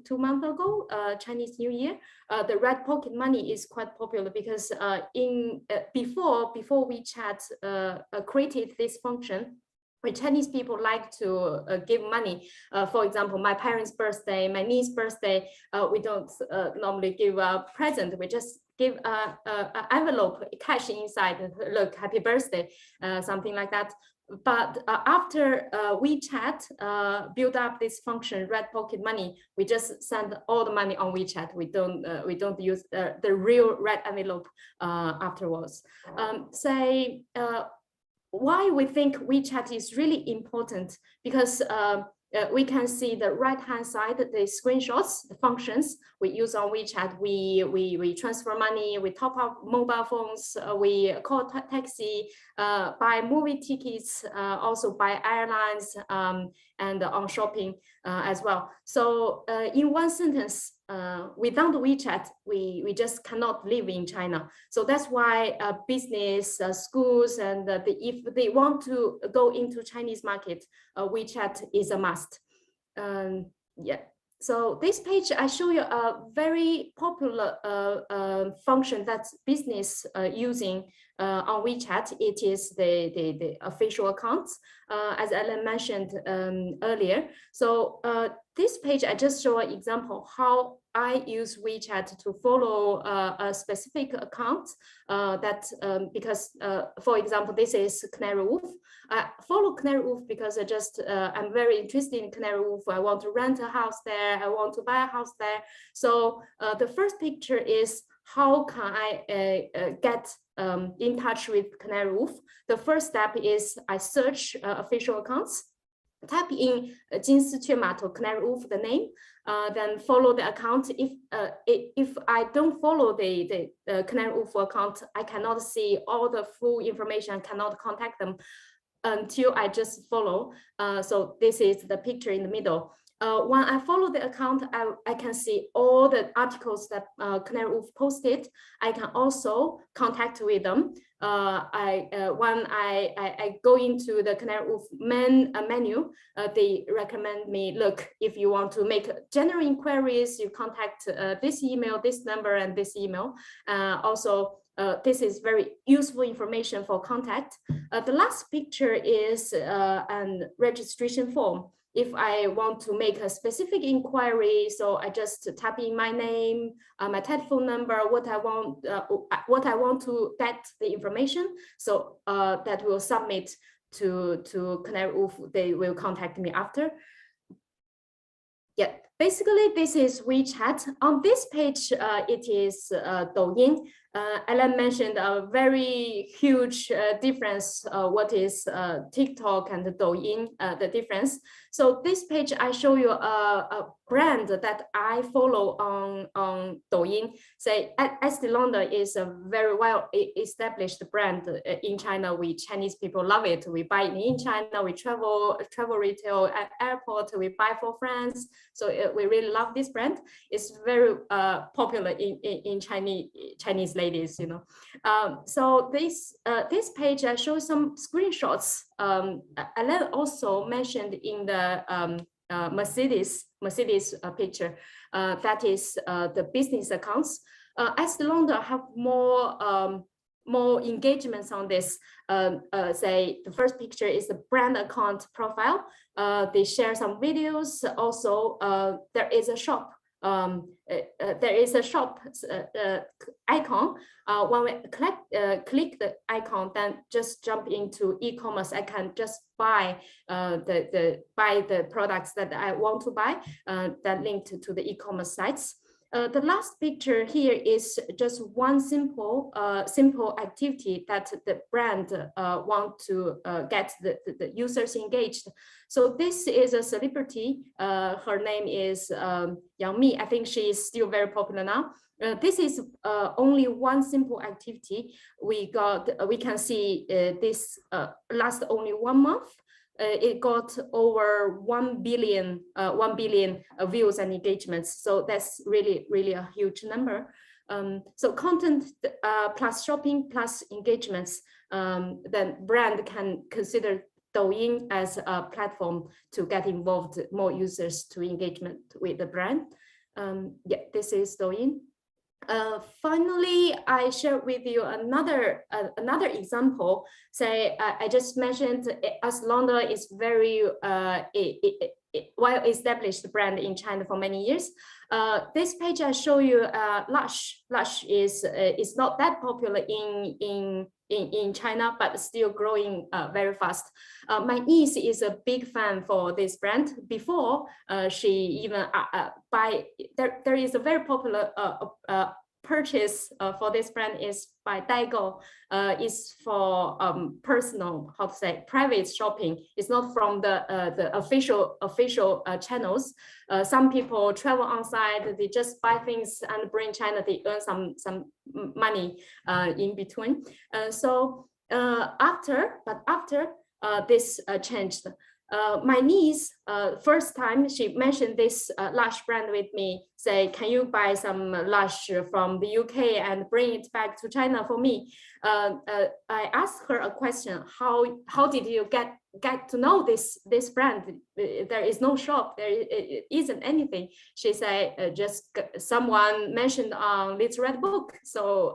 two months ago, Chinese New Year, the red pocket money is quite popular, because before WeChat created this function, when Chinese people like to give money, for example, my parents' birthday, my niece's birthday, we don't normally give a present. We just give an envelope, cash inside, look, happy birthday, something like that. But after WeChat built up this function, red pocket money, we just send all the money on WeChat. We don't use the real red envelope afterwards. Why we think WeChat is really important, because we can see the right-hand side, the screenshots, the functions we use on WeChat. We transfer money, we top up mobile phones, we call taxi, buy movie tickets, also buy airlines, and on shopping as well. So in one sentence, without WeChat, we just cannot live in China. So that's why business, schools, and if they want to go into Chinese market, WeChat is a must. Yeah. So this page, I show you a very popular function that business using on WeChat. It is the official accounts, as Alain mentioned earlier. So this page, I just show an example how I use WeChat to follow a specific account because, for example, this is Canary Wolf. I follow Canary Wolf because I'm very interested in Canary Wolf. I want to rent a house there. I want to buy a house there. So the first picture is how can I get in touch with Canary Wolf. The first step is I search official accounts, type in 金丝雀码头 Canary Wolf, the name, then follow the account. If I don't follow the Canary Wolf account, I cannot see all the full information, cannot contact them. until I just follow. So this is the picture in the middle. When I follow the account, I can see all the articles that Canary Wolf posted. I can also contact with them. When I go into the Canary Wolf menu, they recommend me, look, if you want to make general inquiries, you contact this email, this number, and this email. Also, this is very useful information for contact. The last picture is a registration form. If I want to make a specific inquiry, so I just type in my name, my telephone number, what I want to get the information. So that will submit to Canary Wolf. They will contact me after. Yeah, basically this is WeChat. On this page, it is Douyin. Alain mentioned a very huge difference. What is TikTok and Douyin, the difference. So this page, I show you a brand that I follow on Douyin. Say, Estée Lauder is a very well established brand in China. We Chinese people love it. We buy it in China. We travel retail at airport. We buy for friends. So we really love this brand. It's very popular in Chinese ladies, you know. So this page, I show some screenshots. Alain also mentioned in the Mercedes picture, that is the business accounts. Estée Lauder have more engagements on this. Say the first picture is the brand account profile. They share some videos. Also, there is a shop. There is a shop icon. When we click the icon, then just jump into e-commerce. I can just buy the products that I want to buy that linked to the e-commerce sites. The last picture here is just one simple activity that the brand want to get the users engaged. So this is a celebrity. Her name is Yang Mi. I think she is still very popular now. This is only one simple activity. We can see this last only 1 month. It got over 1 billion views and engagements. So that's really a huge number. So content plus shopping plus engagements, then brand can consider Douyin as a platform to get involved more users to engagement with the brand. Yeah, this is Douyin. Finally, I share with you another example. Say, I just mentioned Estée Lauder is very well-established brand in China for many years. This page I show you, Lush. Lush is not that popular in China, but still growing very fast. My niece is a big fan for this brand. Before she even there is a very popular purchase for this brand is by Daigou. Is for personal, how to say, private shopping. It's not from the official channels. Some people travel on site, they just buy things and bring China, they earn some money in between. So after this changed. My niece, first time she mentioned this Lush brand with me, say, can you buy some Lush from the UK and bring it back to China for me? I asked her a question, how did you get to know this brand? There is no shop, there isn't anything. She said, just someone mentioned on Let's Read book. So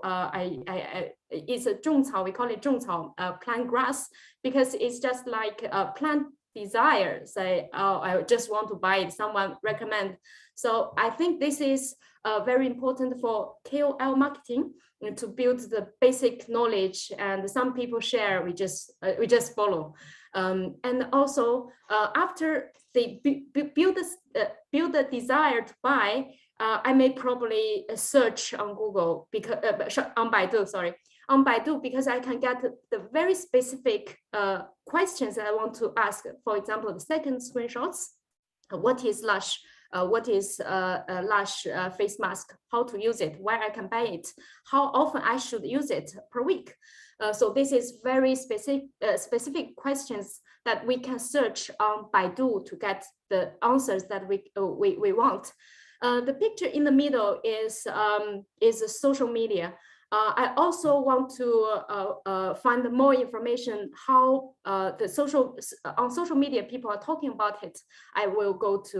it's a 种草, we call it 种草, plant grass, because it's just like a plant desire. Say, oh, I just want to buy it, someone recommend. So I think this is very important for KOL marketing, to build the basic knowledge, and some people share, we just follow. And also after they build the desire to buy, I may probably search on Google, because on Baidu, sorry, on Baidu, because I can get the very specific questions that I want to ask. For example, the second screenshots, what is Lush? What is Lush face mask? How to use it? Where I can buy it? How often I should use it per week? So this is very specific questions that we can search on Baidu to get the answers that we want. The picture in the middle is social media. I also want to find more information how on social media people are talking about it. I will go to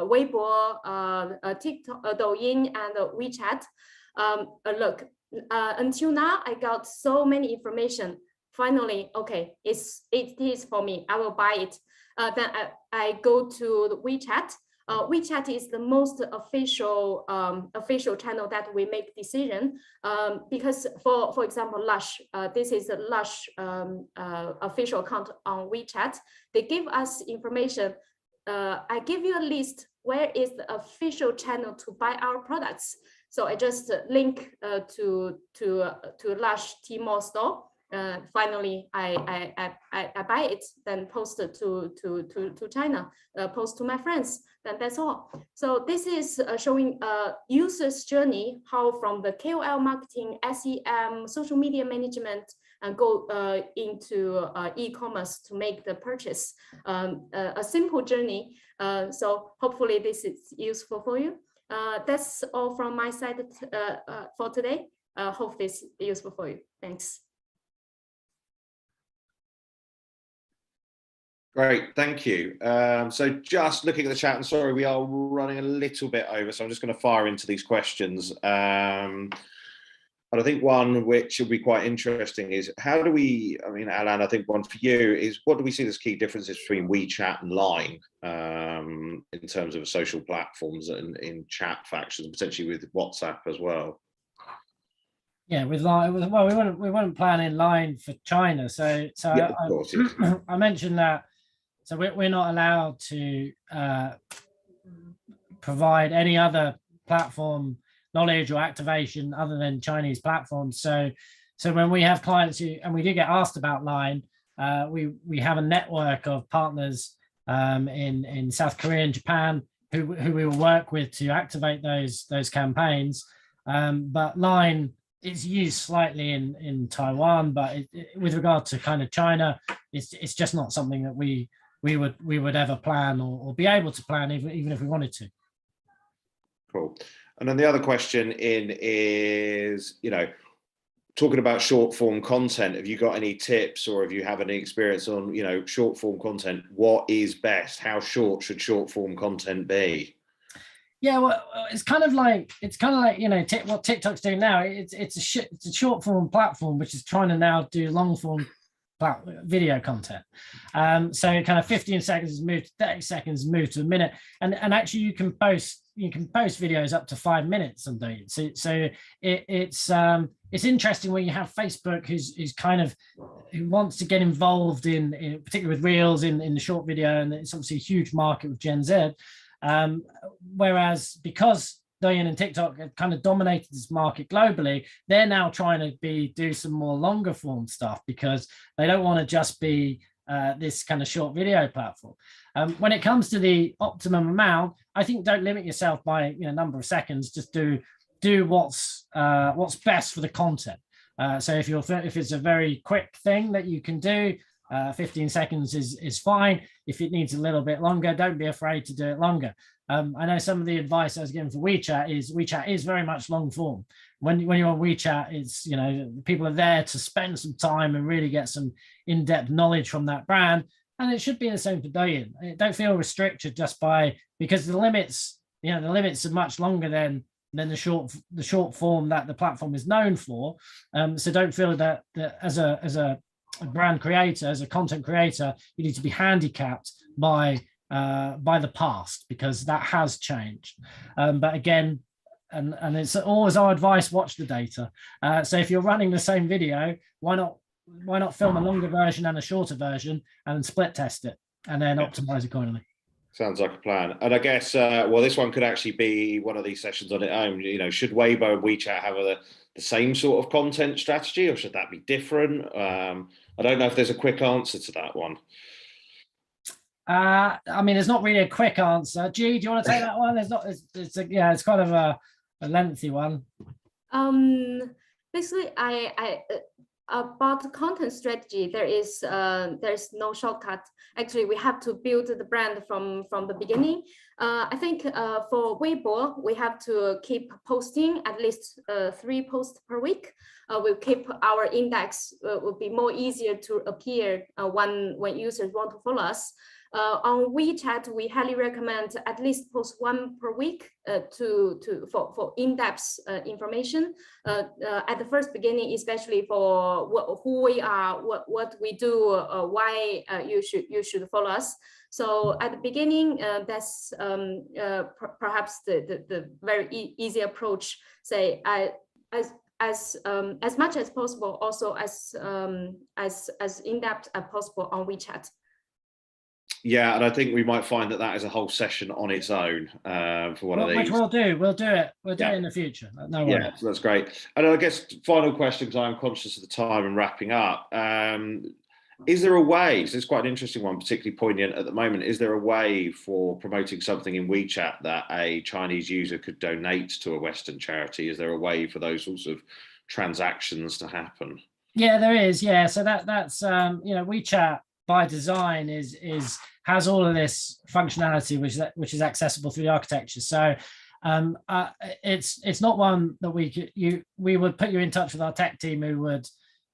Weibo, TikTok, Douyin, and WeChat. Look, until now I got so many information. Finally, okay, it is for me. I will buy it. Then I go to the WeChat. WeChat is the most official channel that we make decision, because for example, Lush, this is a Lush official account on WeChat. They give us information. I give you a list where is the official channel to buy our products. So I just link to Lush Tmall store. Finally, I buy it, then post it to China, post to my friends. Then that's all. So this is showing user's journey, how from the KOL marketing, SEM, social media management, and go into e-commerce to make the purchase. A simple journey. So hopefully this is useful for you. That's all from my side for today. Hope this is useful for you. Thanks. Great, thank you. So just looking at the chat, and sorry, we are running a little bit over, so I'm just going to fire into these questions. But I think one which will be quite interesting is how do we, I mean, Alain, I think one for you is what do we see as key differences between WeChat and Line in terms of social platforms and in chat factions, potentially with WhatsApp as well? Yeah, with Line, well, we weren't planning Line for China, so yeah, of course, yes. I mentioned that. So we're not allowed to provide any other platform knowledge or activation other than Chinese platforms. So when we have clients who, and we do get asked about Line, we have a network of partners in South Korea and Japan who we will work with to activate those campaigns. But Line is used slightly in Taiwan, but with regard to kind of China, it's just not something that we would ever plan or be able to plan even if we wanted to. Cool. And then the other question is, you know, talking about short form content, have you got any tips or have you have any experience on, you know, short form content? What is best? How short should short form content be? Yeah, well, it's kind of like you know what TikTok's doing now. It's a short form platform which is trying to now do long form video content. So kind of 15 seconds has moved to 30 seconds, moved to a minute, and actually you can post videos up to 5 minutes on there. So it's interesting when you have Facebook who wants to get involved in particularly with Reels in the short video, and it's obviously a huge market with Gen Z. Whereas because Douyin and TikTok have kind of dominated this market globally, they're now trying to do some more longer form stuff because they don't want to just be this kind of short video platform. When it comes to the optimum amount, I think don't limit yourself by number of seconds. Just do what's best for the content. So if it's a very quick thing that you can do, 15 seconds is fine. If it needs a little bit longer, don't be afraid to do it longer. I know some of the advice I was given for WeChat is very much long form. When you're on WeChat, it's people are there to spend some time and really get some in-depth knowledge from that brand. And it should be the same for Douyin. Don't feel restricted just because the limits are much longer than the short form that the platform is known for. So don't feel that as a brand creator, as a content creator, you need to be handicapped by the past, because that has changed. But again, and it's always our advice: watch the data. So if you're running the same video, why not film a longer version and a shorter version and split test it and then optimize accordingly? Sounds like a plan. And I guess well, this one could actually be one of these sessions on its own. Should Weibo and WeChat have the same sort of content strategy, or should that be different? I don't know if there's a quick answer to that one. I mean, there's not really a quick answer. G, do you want to take that one? It's kind of a lengthy one. Basically, about content strategy, there's no shortcut. Actually, we have to build the brand from the beginning. I think for Weibo, we have to keep posting at least 3 posts per week. We'll keep our index will be more easier to appear when users want to follow us. On WeChat, we highly recommend at least post 1 per week for in-depth information at the first beginning, especially for who we are, what we do, why you should follow us. So at the beginning, that's perhaps the very easy approach. Say as much as possible, also as in-depth as possible on WeChat. Yeah, and I think we might find that is a whole session on its own for one of these. Which we'll do. We'll do it in the future. No worries. Yeah, so that's great. And I guess final question, because I'm conscious of the time and wrapping up. Is there a way, so it's quite an interesting one, particularly poignant at the moment, is there a way for promoting something in WeChat that a Chinese user could donate to a Western charity? Is there a way for those sorts of transactions to happen? Yeah, there is. Yeah, so that's you know, WeChat by design has all of this functionality which is accessible through the architecture. So it's not one that we would put you in touch with our tech team, who would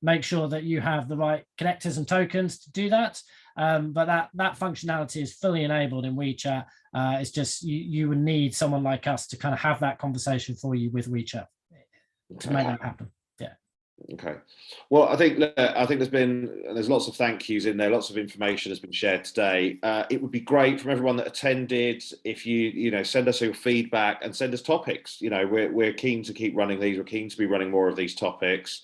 make sure that you have the right connectors and tokens to do that. But that functionality is fully enabled in WeChat. It's just you would need someone like us to kind of have that conversation for you with WeChat to make that happen. Yeah. Okay. Well, I think there's lots of thank yous in there. Lots of information has been shared today. It would be great from everyone that attended if you send us your feedback and send us topics. We're keen to keep running these. We're keen to be running more of these topics.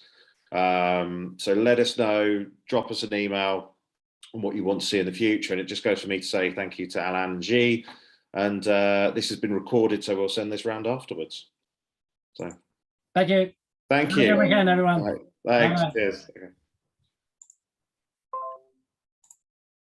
So let us know. Drop us an email on what you want to see in the future. And it just goes for me to say thank you to Alain and G. And this has been recorded, so we'll send this round afterwards. So thank you. Thank you. Have a good weekend, everyone. Right. Thanks. Bye. Cheers. Okay.